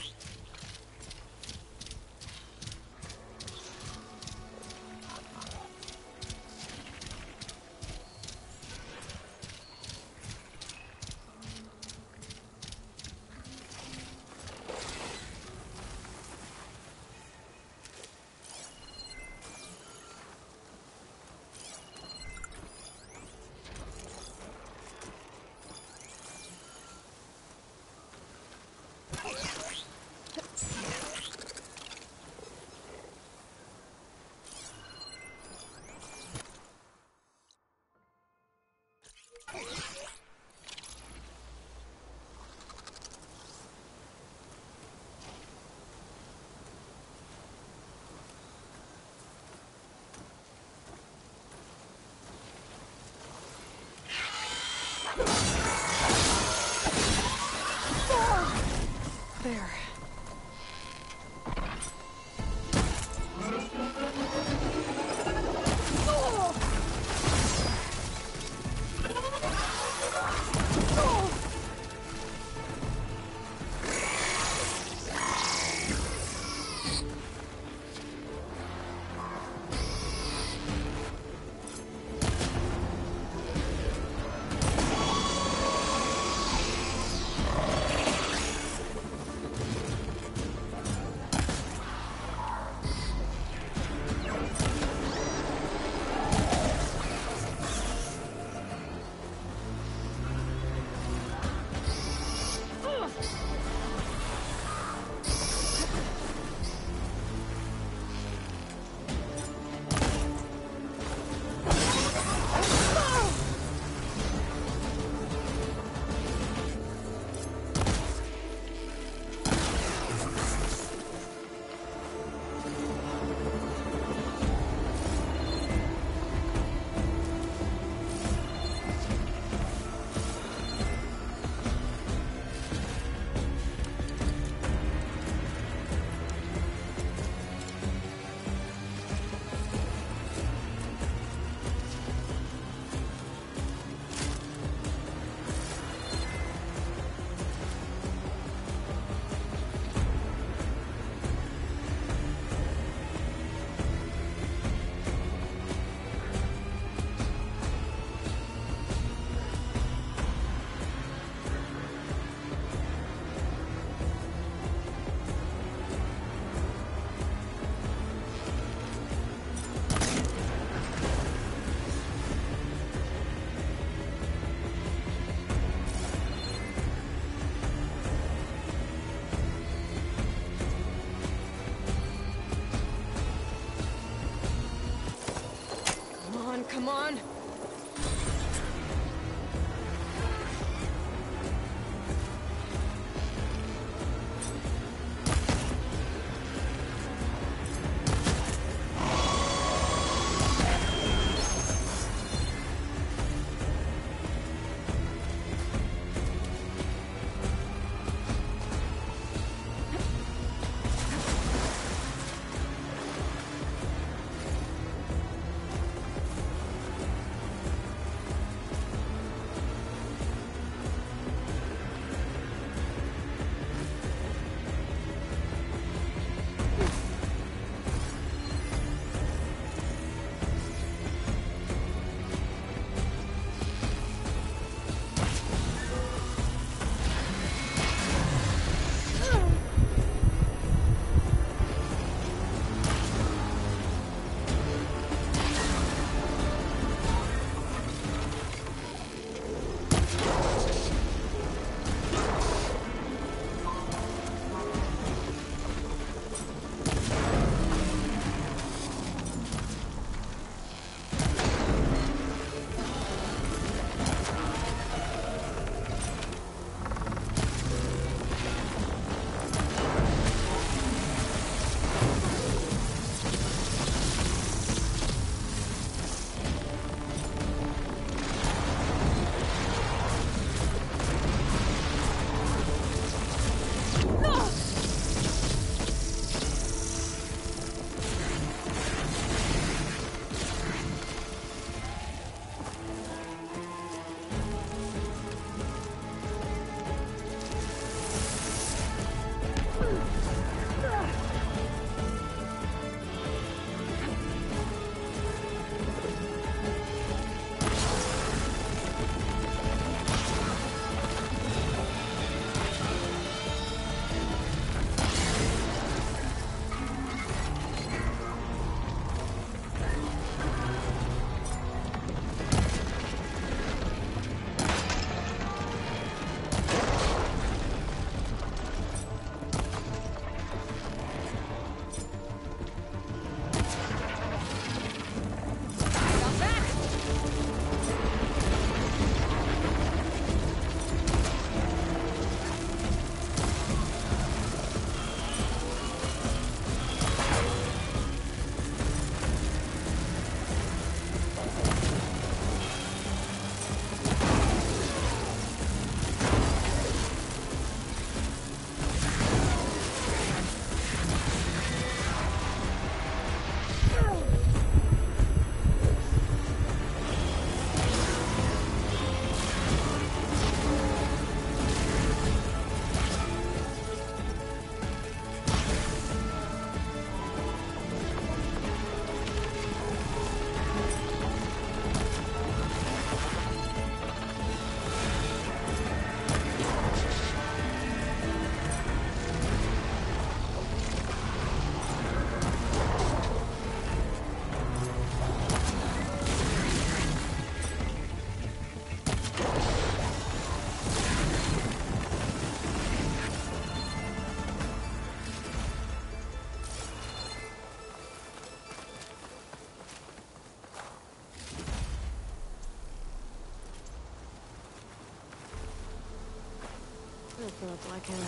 There. Come on! Looked like him.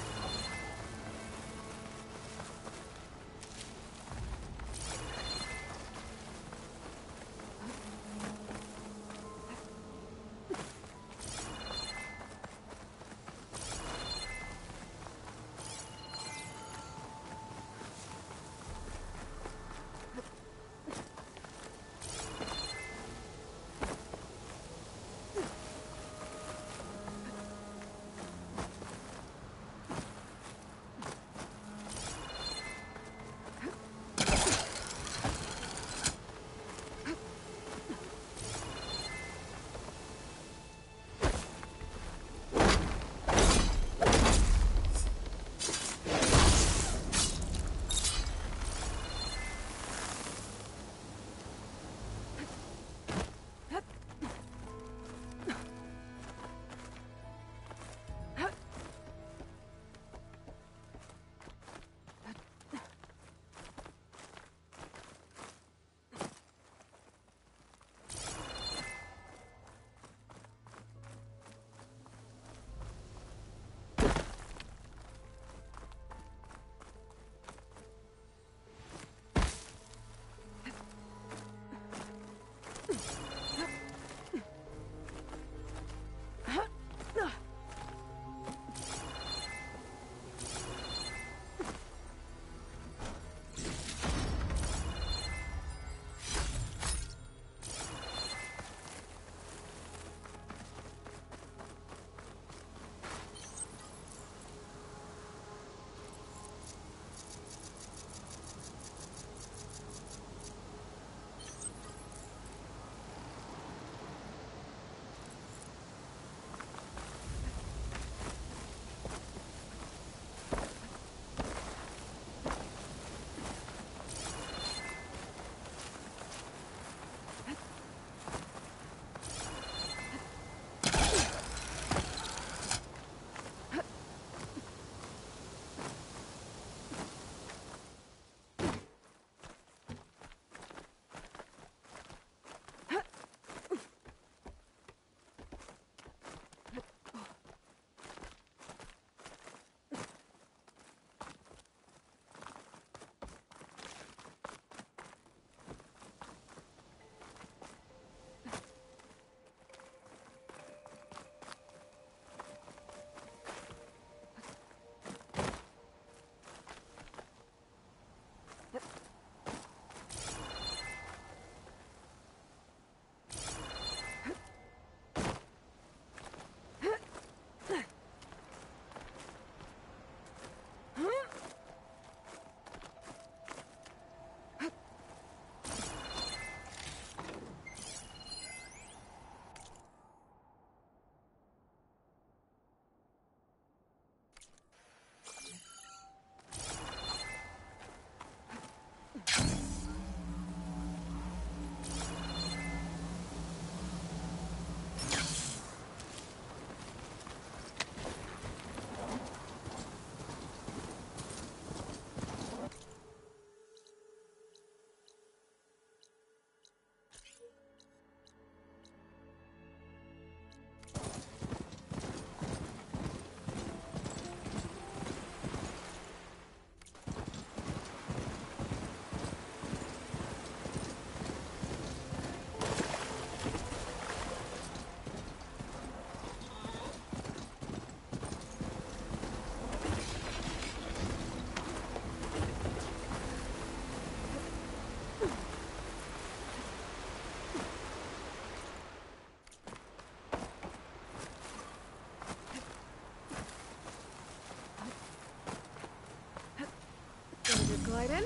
Glide in.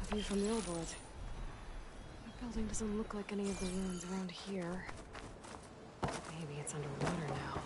A view from the old board. The building doesn't look like any of the ruins around here. Maybe it's underwater now.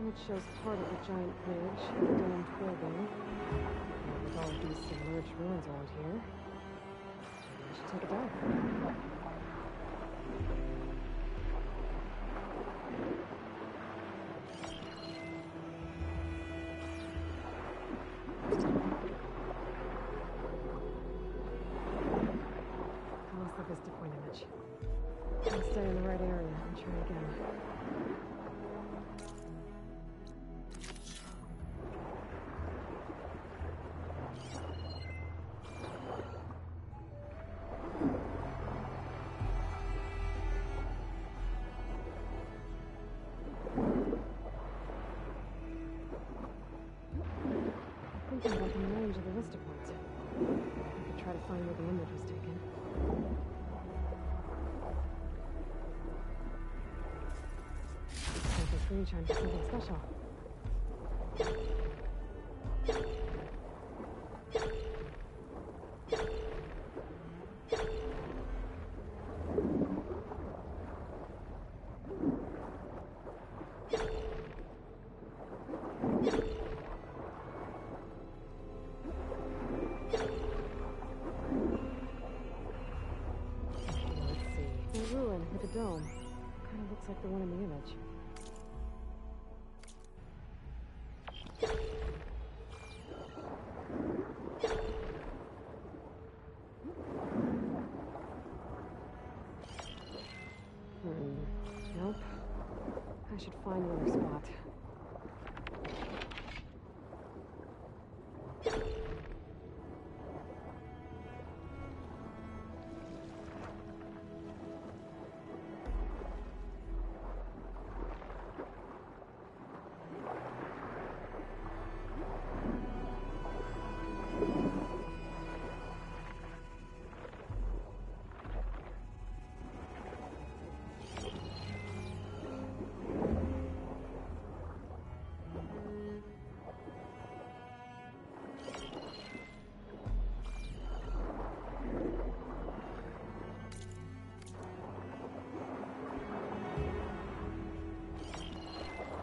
It shows part of the giant bridge and the domed building. And with all of these submerged ruins around here, I should take a dive. I lost the vista point image. I'll stay in the right area and try again. I think I'm back in the range of the vista point. I could try to find where the image was taken. Like a screen chime for something special. Let's see. A ruin with a dome. Kind of looks like the one in the image. Nope. I should find another spot.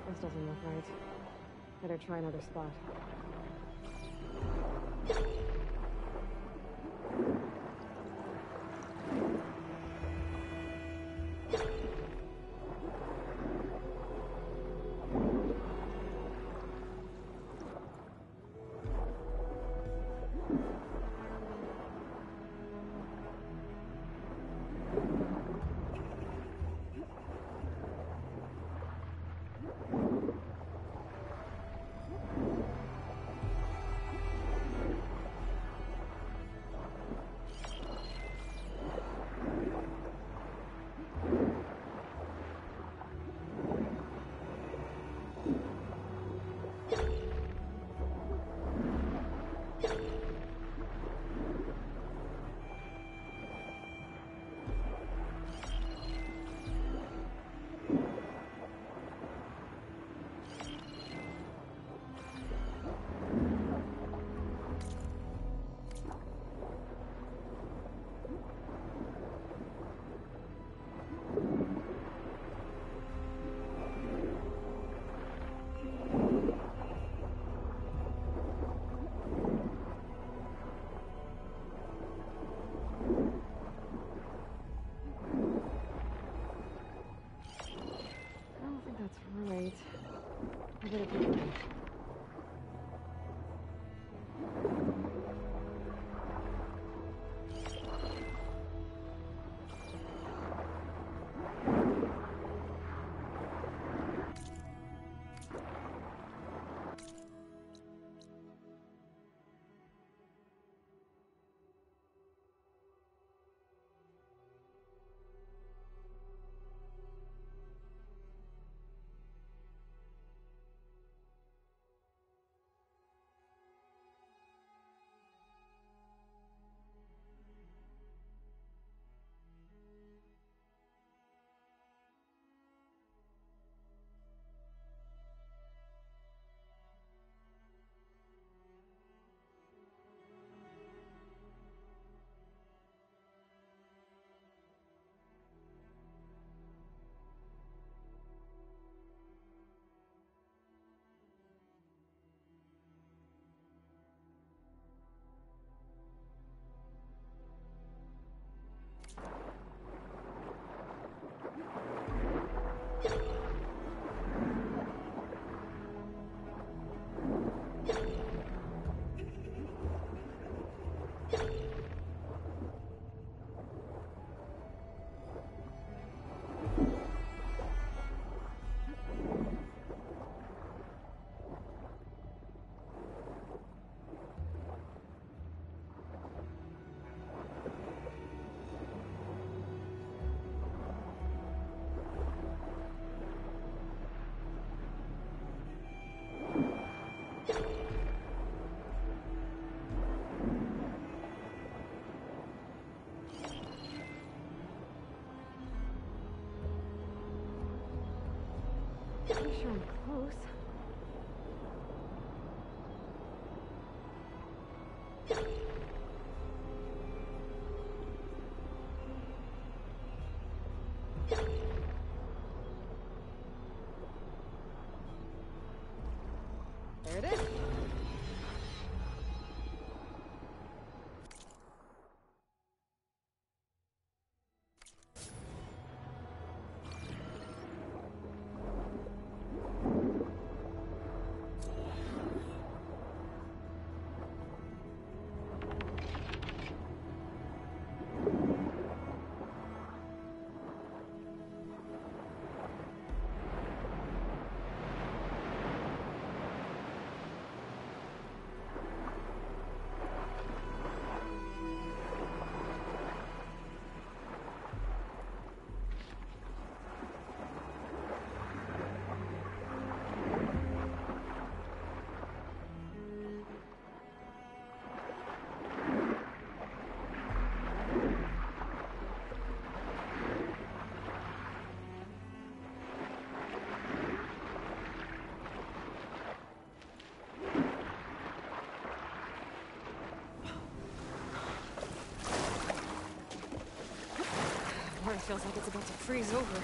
This doesn't look right. Better try another spot. Right. I better keep going. sure I'm close. There it is. Water feels like it's about to freeze over.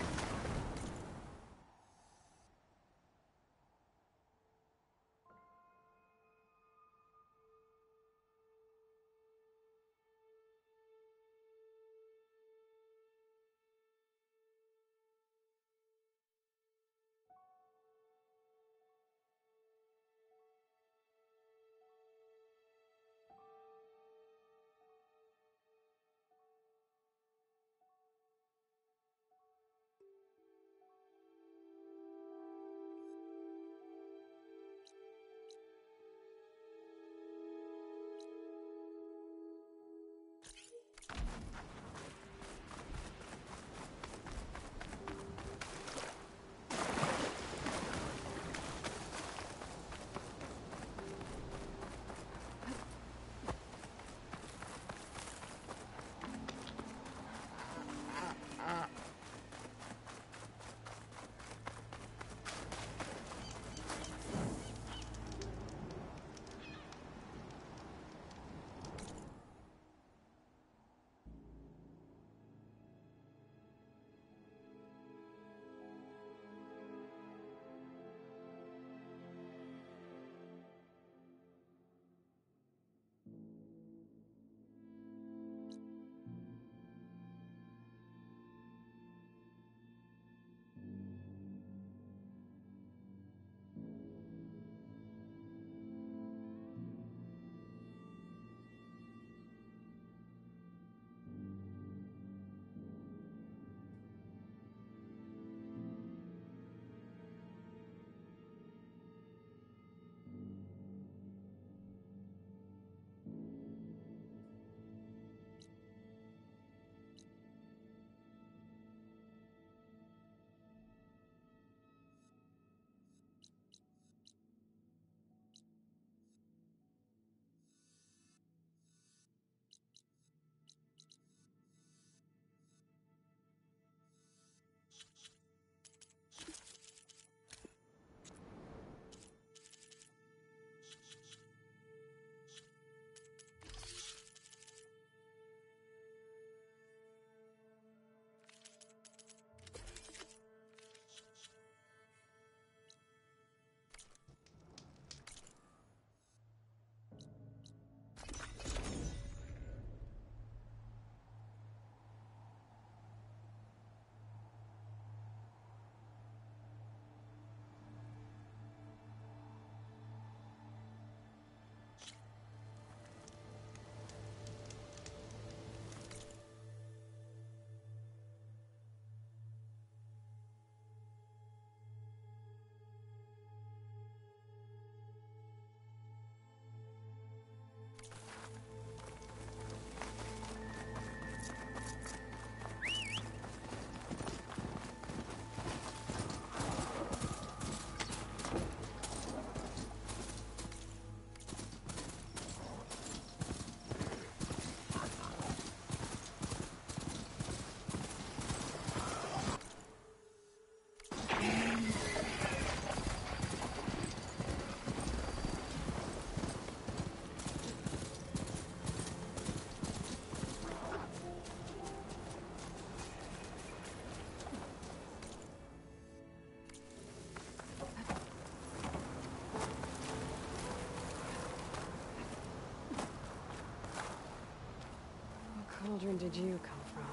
even did you come from?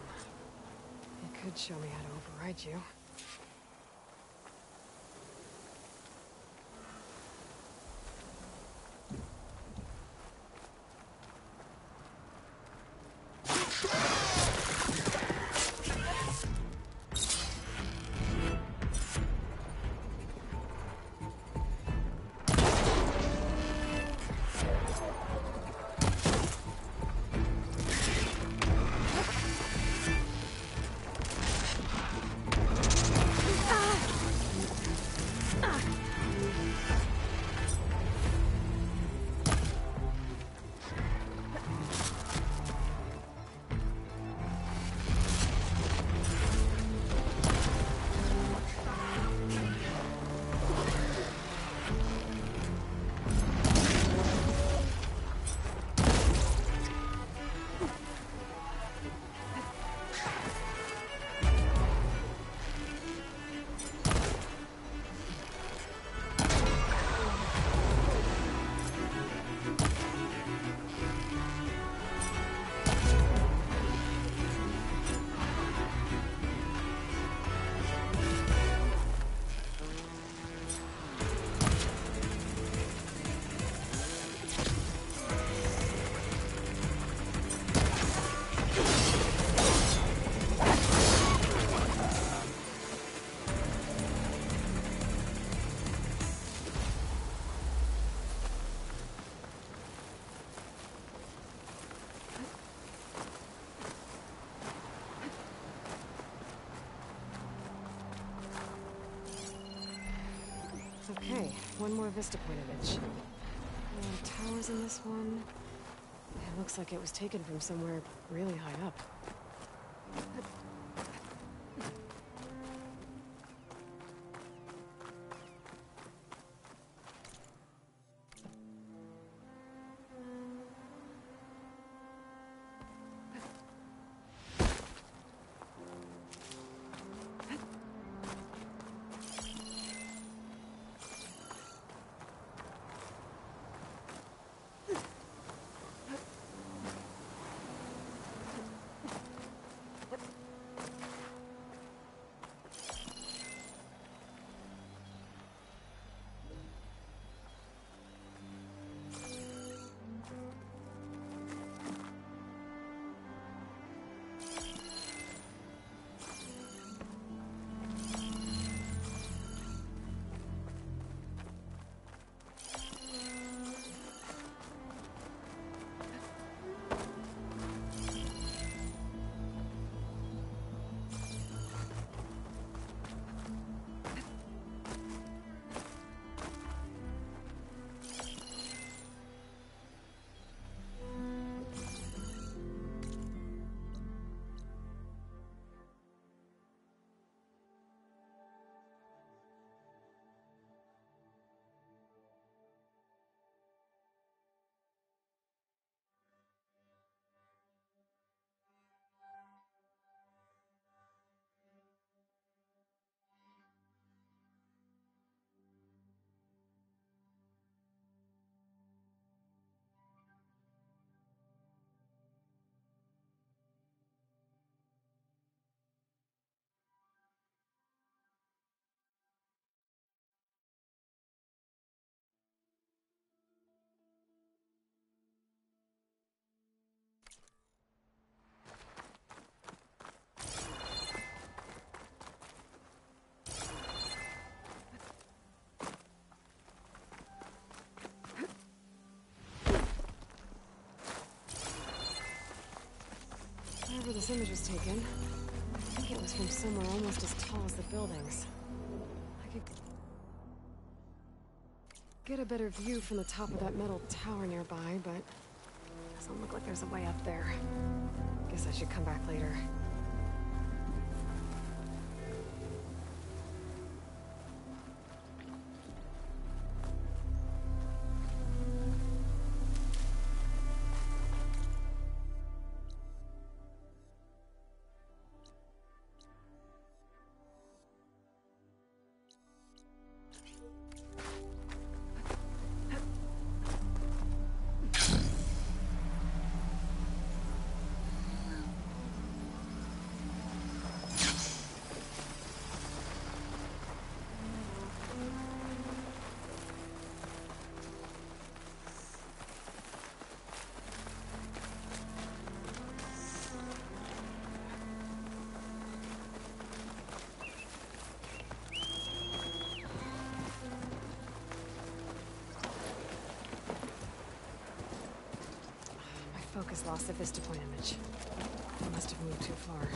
You could show me how to override you. Okay, one more vista point image. Towers in this one. It looks like it was taken from somewhere really high up. Wherever this image was taken, I think it was from somewhere almost as tall as the buildings. I could get a better view from the top of that metal tower nearby, but doesn't look like there's a way up there. Guess I should come back later. has lost the vista point image. It must have moved too far.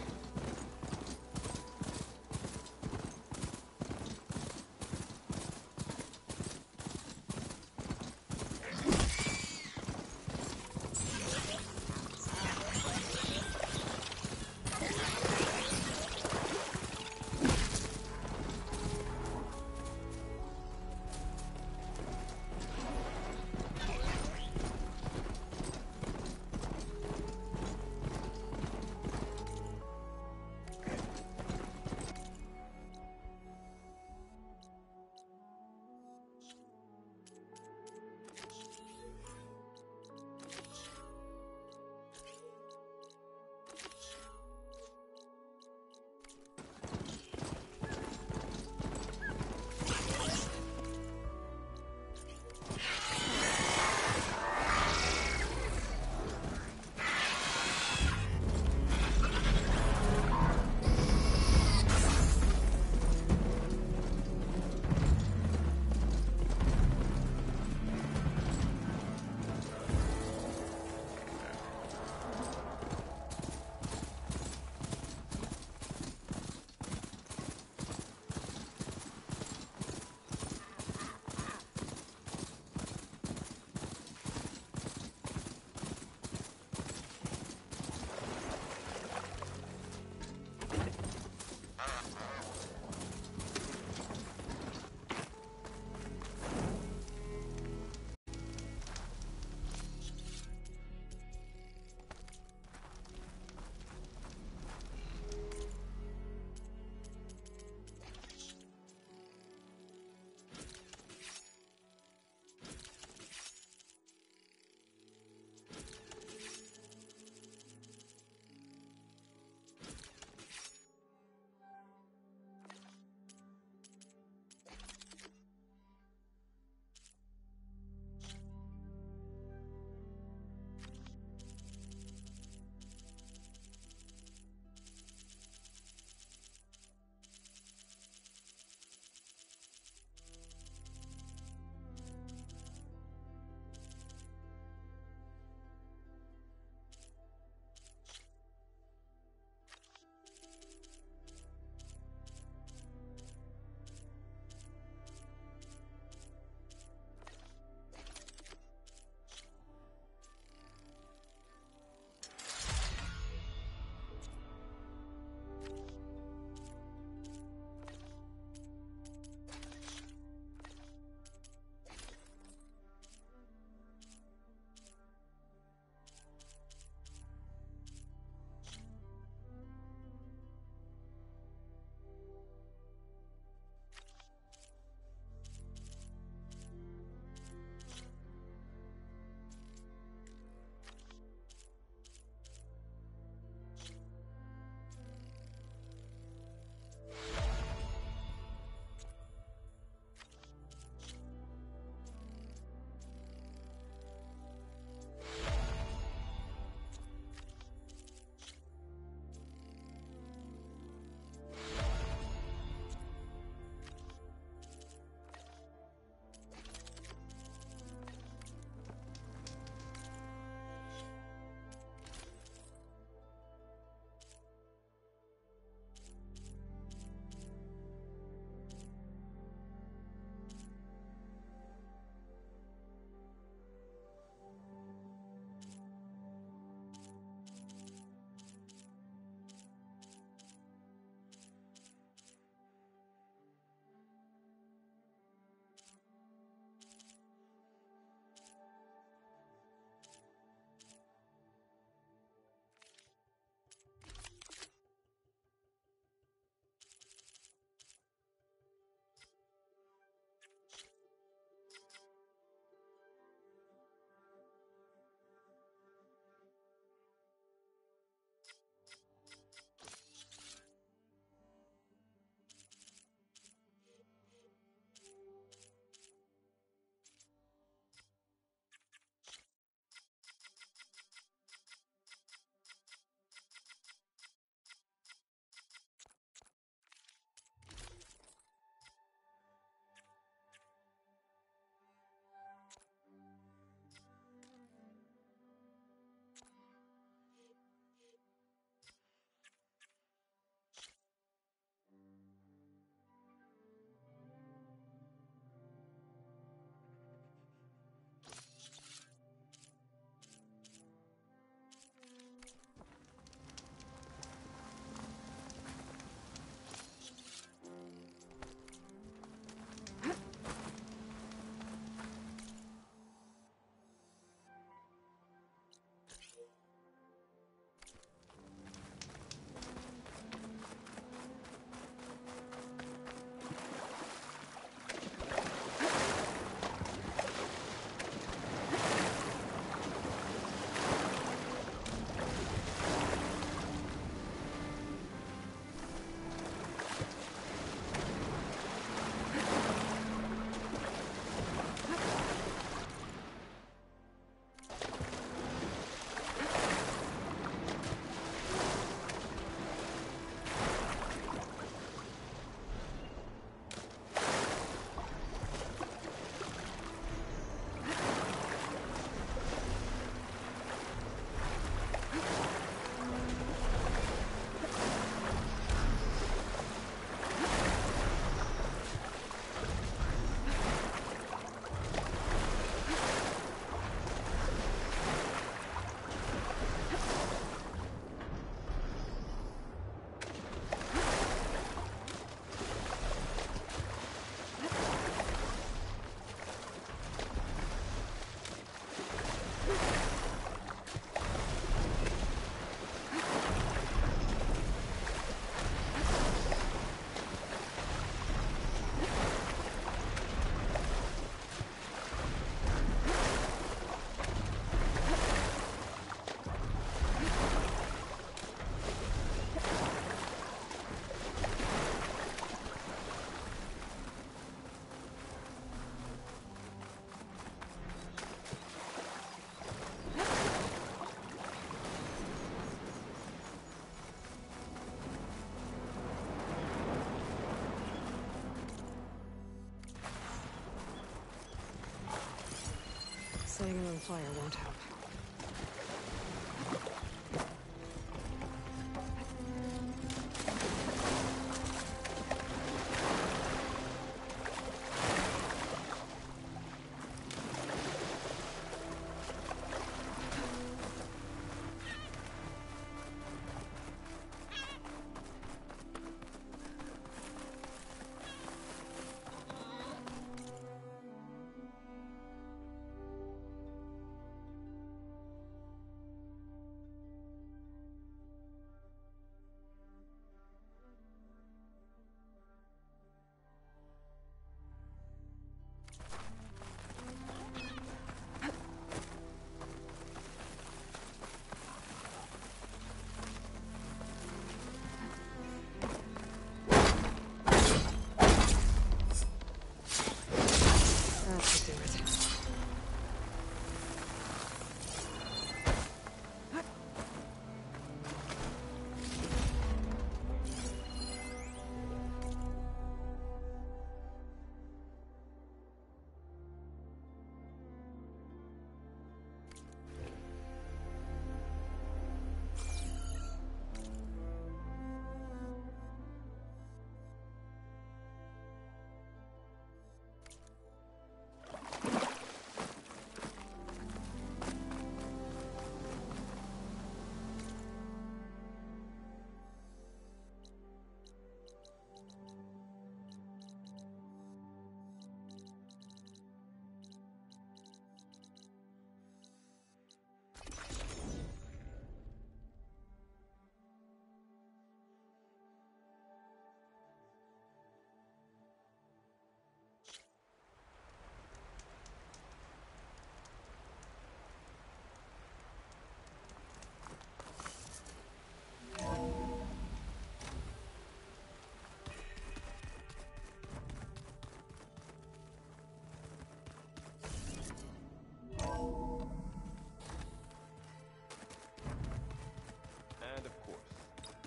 Setting it on fire won't help.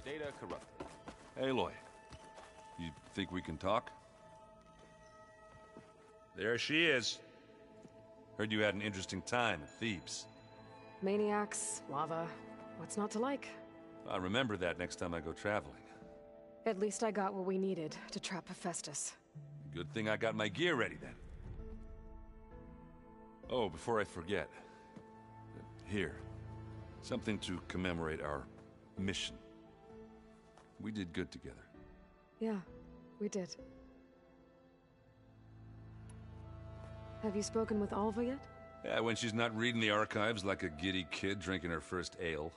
Data corrupted. Aloy, you think we can talk? There she is. Heard you had an interesting time at Thebes. Maniacs, lava, what's not to like? I'll remember that next time I go traveling. At least I got what we needed to trap Hephaestus. Good thing I got my gear ready then. Oh, before I forget. Here. Something to commemorate our mission. We did good together. Yeah, we did. Have you spoken with Alva yet? Yeah, when she's not reading the archives like a giddy kid drinking her first ale.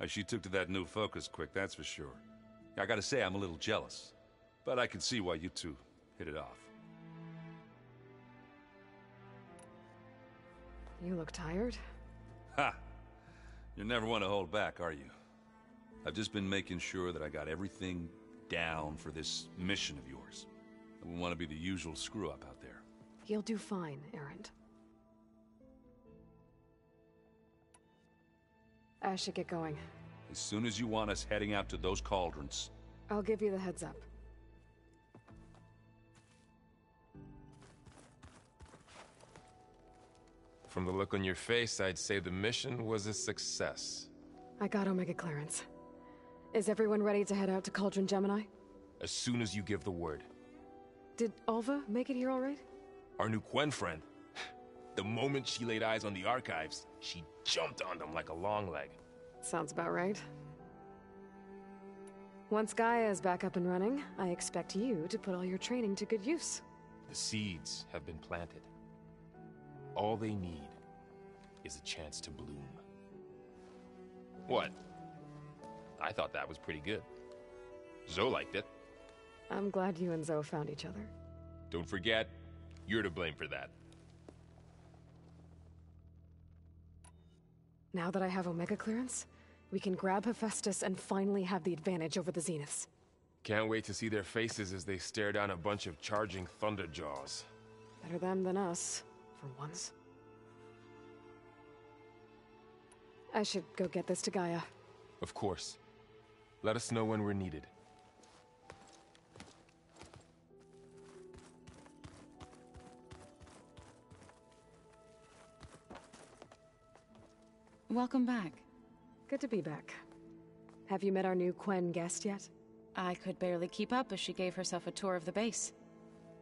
She took to that new focus quick, that's for sure. I gotta say, I'm a little jealous. But I can see why you two hit it off. You look tired. Ha! You never want to hold back, are you? I've just been making sure that I got everything down for this mission of yours. I wouldn't want to be the usual screw-up out there. You'll do fine, Errant. I should get going. As soon as you want us heading out to those cauldrons. I'll give you the heads up. From the look on your face, I'd say the mission was a success. I got Omega clearance. Is everyone ready to head out to Cauldron Gemini? As soon as you give the word. Did Alva make it here all right? Our new Quen friend. The moment she laid eyes on the archives, she jumped on them like a long leg. Sounds about right. Once Gaia is back up and running, I expect you to put all your training to good use. The seeds have been planted. All they need is a chance to bloom. What? I thought that was pretty good. Zoe liked it. I'm glad you and Zoe found each other. Don't forget, you're to blame for that. Now that I have Omega clearance, we can grab Hephaestus and finally have the advantage over the Zeniths. Can't wait to see their faces as they stare down a bunch of charging Thunderjaws. Better them than us, for once. I should go get this to Gaia. Of course. Let us know when we're needed. Welcome back. Good to be back. Have you met our new Quen guest yet? I could barely keep up as she gave herself a tour of the base.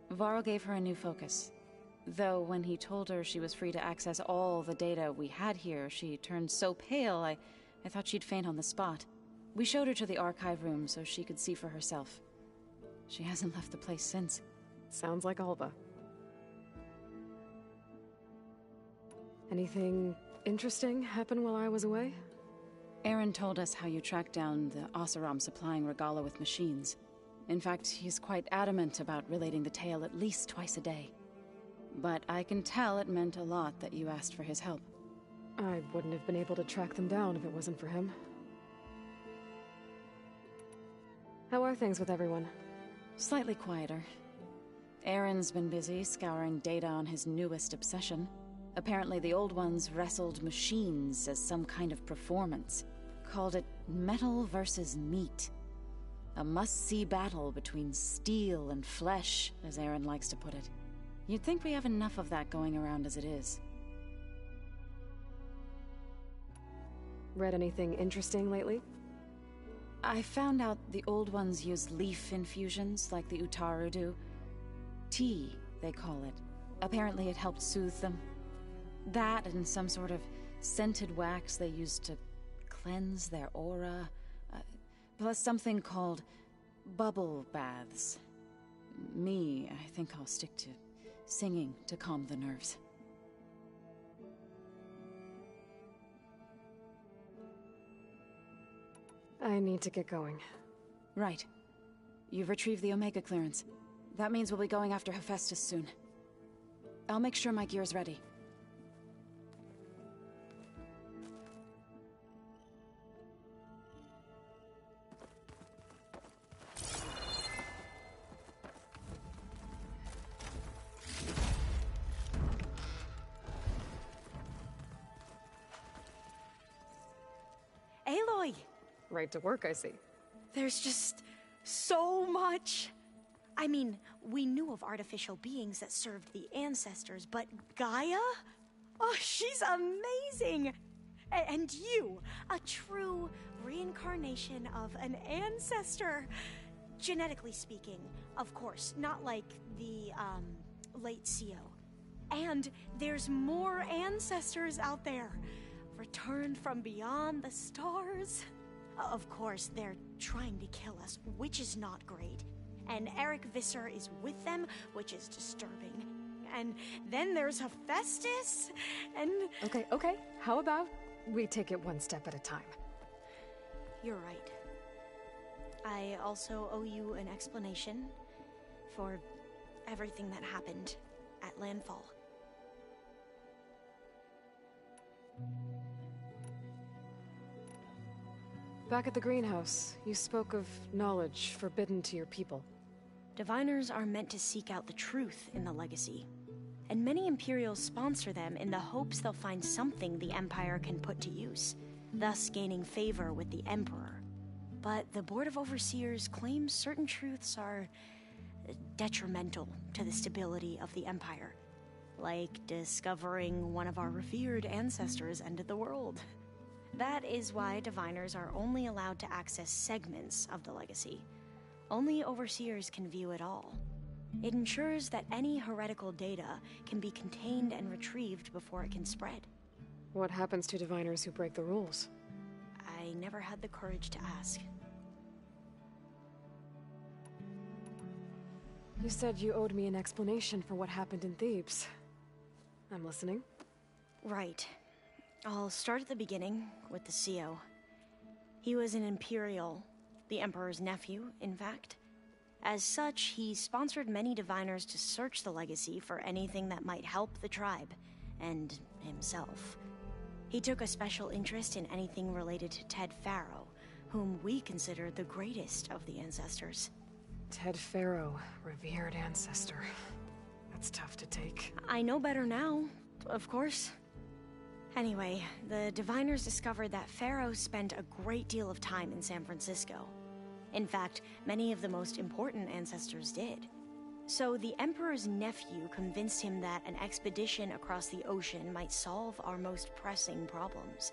Varl gave her a new focus. Though when he told her she was free to access all the data we had here, she turned so pale I thought she'd faint on the spot. We showed her to the archive room so she could see for herself. She hasn't left the place since. Sounds like Alba. Anything interesting happen while I was away? Aaron told us how you tracked down the Oseram supplying Regala with machines. In fact, he's quite adamant about relating the tale at least twice a day. But I can tell it meant a lot that you asked for his help. I wouldn't have been able to track them down if it wasn't for him. How are things with everyone? Slightly quieter. Aaron's been busy scouring data on his newest obsession. Apparently the old ones wrestled machines as some kind of performance. Called it metal versus meat. A must-see battle between steel and flesh, as Aaron likes to put it. You'd think we have enough of that going around as it is. Read anything interesting lately? I found out the old ones use leaf infusions like the Utaru do. Tea, they call it. Apparently it helped soothe them. That and some sort of scented wax they used to cleanse their aura. Plus something called bubble baths. Me, I think I'll stick to singing to calm the nerves. I need to get going. Right. You've retrieved the Omega clearance. That means we'll be going after Hephaestus soon. I'll make sure my gear's ready. Aloy! Right to work, I see. There's just so much. I mean, we knew of artificial beings that served the ancestors, but Gaia? Oh, she's amazing! And you, a true reincarnation of an ancestor. Genetically speaking, of course, not like the, late CO. And there's more ancestors out there, returned from beyond the stars. Of course, they're trying to kill us, which is not great. And Eric Visser is with them, which is disturbing. And then there's Hephaestus, and... Okay. How about we take it one step at a time? You're right. I also owe you an explanation for everything that happened at Landfall. Back at the greenhouse, you spoke of knowledge forbidden to your people. Diviners are meant to seek out the truth in the legacy, and many Imperials sponsor them in the hopes they'll find something the Empire can put to use, thus gaining favor with the Emperor. But the Board of Overseers claims certain truths are detrimental to the stability of the Empire, like discovering one of our revered ancestors ended the world. That is why Diviners are only allowed to access segments of the legacy. Only Overseers can view it all. It ensures that any heretical data can be contained and retrieved before it can spread. What happens to Diviners who break the rules? I never had the courage to ask. You said you owed me an explanation for what happened in Thebes. I'm listening. Right. I'll start at the beginning, with the CO. He was an Imperial, the Emperor's nephew, in fact. As such, he sponsored many Diviners to search the legacy for anything that might help the tribe, and himself. He took a special interest in anything related to Ted Faro, whom we consider the greatest of the ancestors. Ted Faro, revered ancestor. That's tough to take. I know better now, of course. Anyway, the Diviners discovered that Faro spent a great deal of time in San Francisco. In fact, many of the most important ancestors did. So the Emperor's nephew convinced him that an expedition across the ocean might solve our most pressing problems.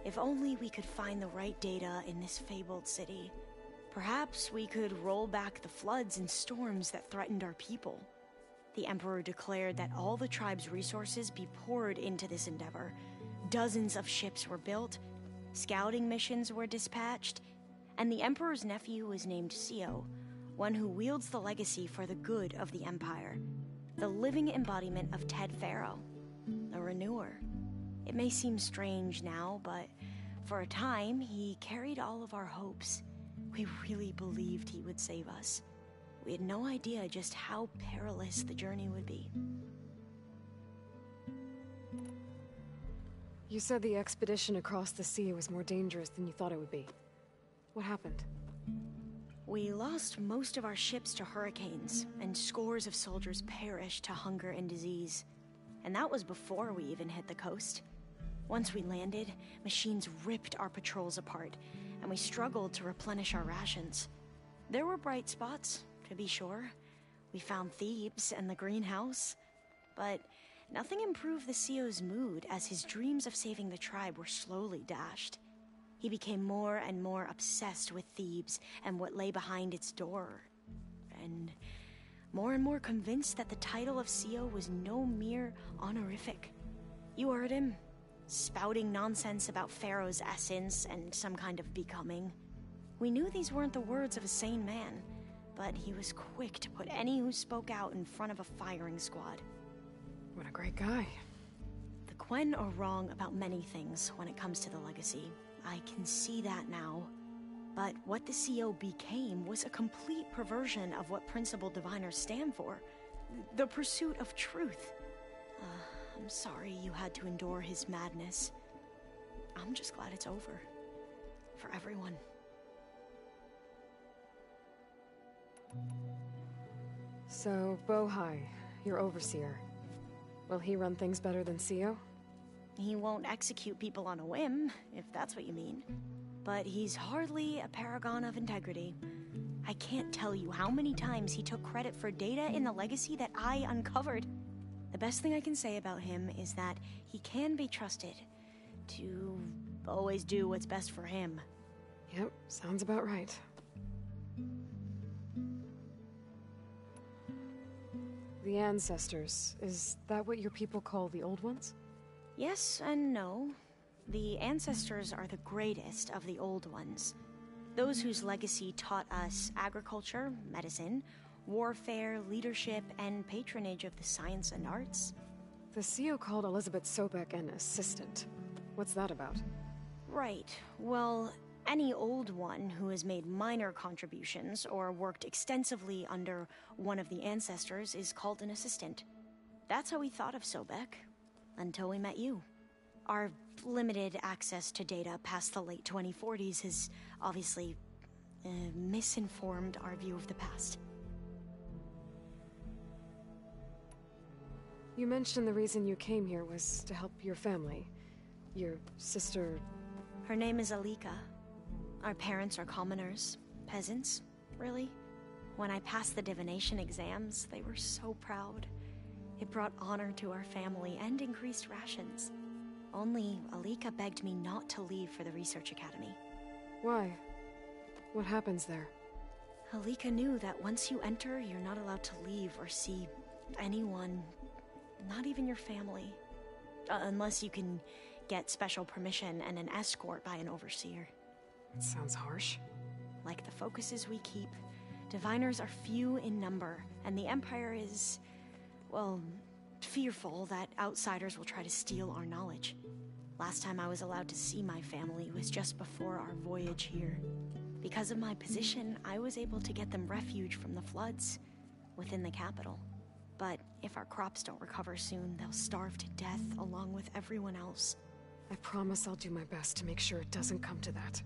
If only we could find the right data in this fabled city. Perhaps we could roll back the floods and storms that threatened our people. The Emperor declared that all the tribe's resources be poured into this endeavor. Dozens of ships were built, scouting missions were dispatched, and the Emperor's nephew was named Sio, one who wields the legacy for the good of the Empire. The living embodiment of Ted Faro, the Renewer. It may seem strange now, but for a time, he carried all of our hopes. We really believed he would save us. We had no idea just how perilous the journey would be. You said the expedition across the sea was more dangerous than you thought it would be. What happened? We lost most of our ships to hurricanes, and scores of soldiers perished to hunger and disease. And that was before we even hit the coast. Once we landed, machines ripped our patrols apart, and we struggled to replenish our rations. There were bright spots, to be sure. We found Thebes and the greenhouse, but nothing improved the CEO's mood as his dreams of saving the tribe were slowly dashed. He became more and more obsessed with Thebes and what lay behind its door, and more convinced that the title of CEO was no mere honorific. You heard him, spouting nonsense about Pharaoh's essence and some kind of becoming. We knew these weren't the words of a sane man, but he was quick to put any who spoke out in front of a firing squad. What a great guy. The Quen are wrong about many things when it comes to the legacy. I can see that now. But what the CEO became was a complete perversion of what principled diviners stand for. The pursuit of truth. I'm sorry you had to endure his madness. I'm just glad it's over. For everyone. So, Bohai, your overseer. Will he run things better than CEO? He won't execute people on a whim, if that's what you mean. But he's hardly a paragon of integrity. I can't tell you how many times he took credit for data in the legacy that I uncovered. The best thing I can say about him is that he can be trusted to always do what's best for him. Yep, sounds about right. The ancestors, is that what your people call the old ones? Yes and no. The ancestors are the greatest of the old ones. Those whose legacy taught us agriculture, medicine, warfare, leadership, and patronage of the science and arts. The CEO called Elizabeth Sobek an assistant. What's that about? Right. Well, any old one who has made minor contributions or worked extensively under one of the ancestors is called an assistant. That's how we thought of Sobek, until we met you. Our limited access to data past the late 2040s has obviously misinformed our view of the past. You mentioned the reason you came here was to help your family. Your sister... Her name is Alika. Our parents are commoners. Peasants, really. When I passed the divination exams, they were so proud. It brought honor to our family and increased rations. Only Alika begged me not to leave for the research academy. Why? What happens there? Alika knew that once you enter, you're not allowed to leave or see anyone, not even your family. Unless you can get special permission and an escort by an overseer. It sounds harsh. Like the focuses we keep, diviners are few in number, and the Empire is, well, fearful that outsiders will try to steal our knowledge. Last time I was allowed to see my family was just before our voyage here. Because of my position, I was able to get them refuge from the floods within the capital. But if our crops don't recover soon, they'll starve to death along with everyone else. I promise I'll do my best to make sure it doesn't come to that.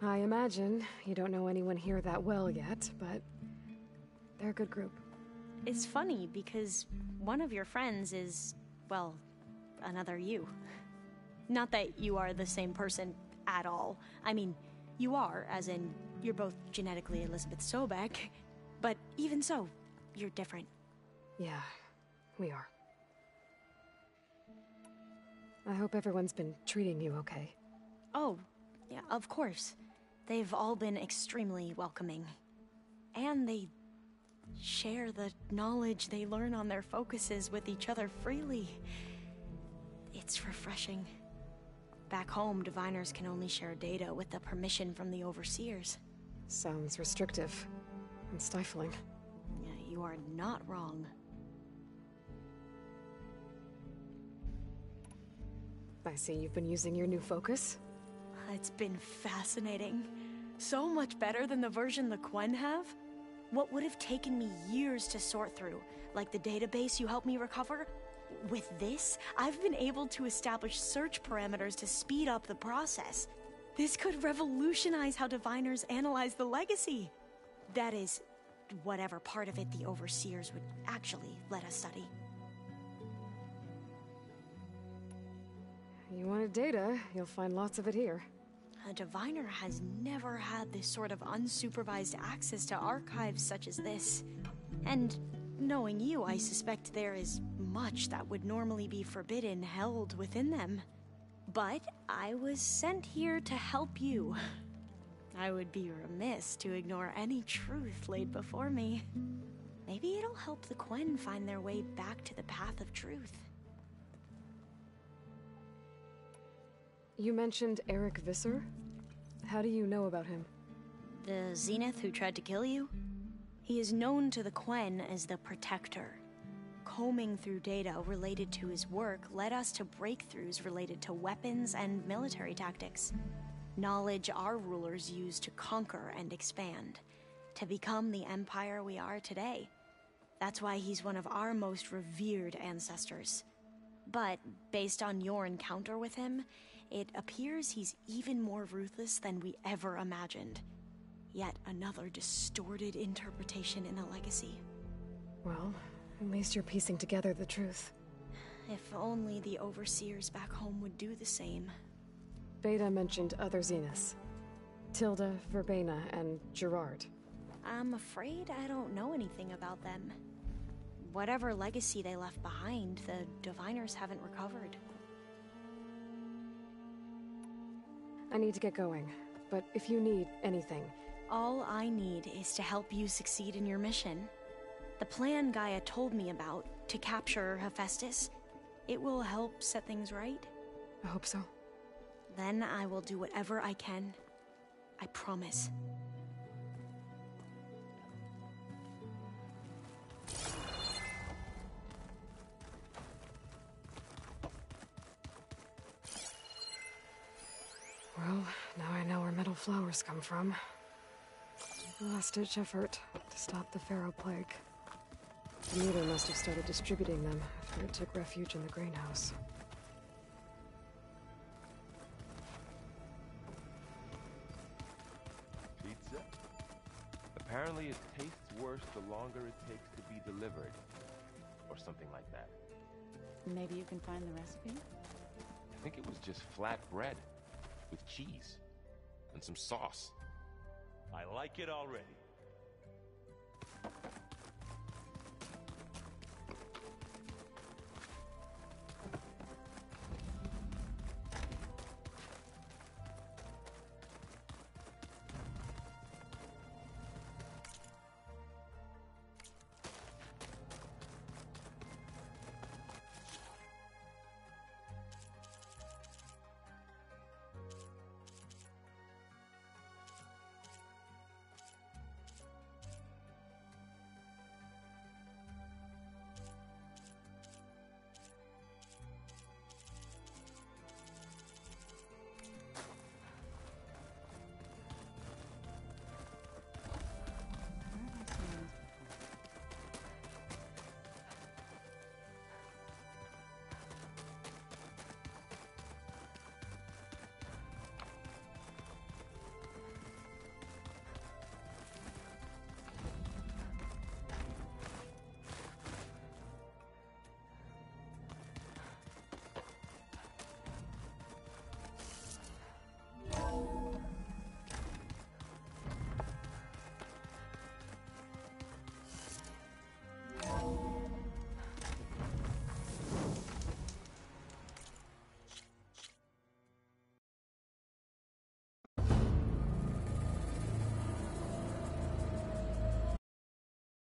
I imagine you don't know anyone here that well yet, but they're a good group. It's funny because one of your friends is, well, another you. Not that you are the same person at all. I mean, you are, as in, you're both genetically Elizabeth Sobek, but even so, you're different. Yeah, we are. I hope everyone's been treating you okay. Oh, yeah, of course. They've all been extremely welcoming. And they share the knowledge they learn on their focuses with each other freely. It's refreshing. Back home, diviners can only share data with the permission from the overseers. Sounds restrictive and stifling. Yeah, you are not wrong. I see you've been using your new focus. It's been fascinating. So much better than the version the Quen have. What would have taken me years to sort through, like the database you helped me recover, with this, I've been able to establish search parameters to speed up the process. This could revolutionize how diviners analyze the legacy. That is, whatever part of it the overseers would actually let us study. You wanted data, you'll find lots of it here. A diviner has never had this sort of unsupervised access to archives such as this. And knowing you, I suspect there is much that would normally be forbidden held within them. But I was sent here to help you. I would be remiss to ignore any truth laid before me. Maybe it'll help the Quen find their way back to the path of truth. You mentioned Eric Visser? How do you know about him? The Zenith who tried to kill you? He is known to the Quen as the Protector. Combing through data related to his work led us to breakthroughs related to weapons and military tactics. Knowledge our rulers used to conquer and expand, to become the empire we are today. That's why he's one of our most revered ancestors. But based on your encounter with him, it appears he's even more ruthless than we ever imagined. Yet another distorted interpretation in the legacy. Well, at least you're piecing together the truth. If only the overseers back home would do the same. Beta mentioned other Zeniths. Tilda, Verbena, and Gerard. I'm afraid I don't know anything about them. Whatever legacy they left behind, the diviners haven't recovered. I need to get going, but if you need anything... All I need is to help you succeed in your mission. The plan Gaia told me about, to capture Hephaestus, it will help set things right. I hope so. Then I will do whatever I can. I promise. Well, now I know where metal flowers come from. A last-ditch effort to stop the Pharaoh plague. Demeter must have started distributing them after it took refuge in the grain house. Pizza? Apparently it tastes worse the longer it takes to be delivered. Or something like that. Maybe you can find the recipe? I think it was just flat bread with cheese and some sauce. I like it already.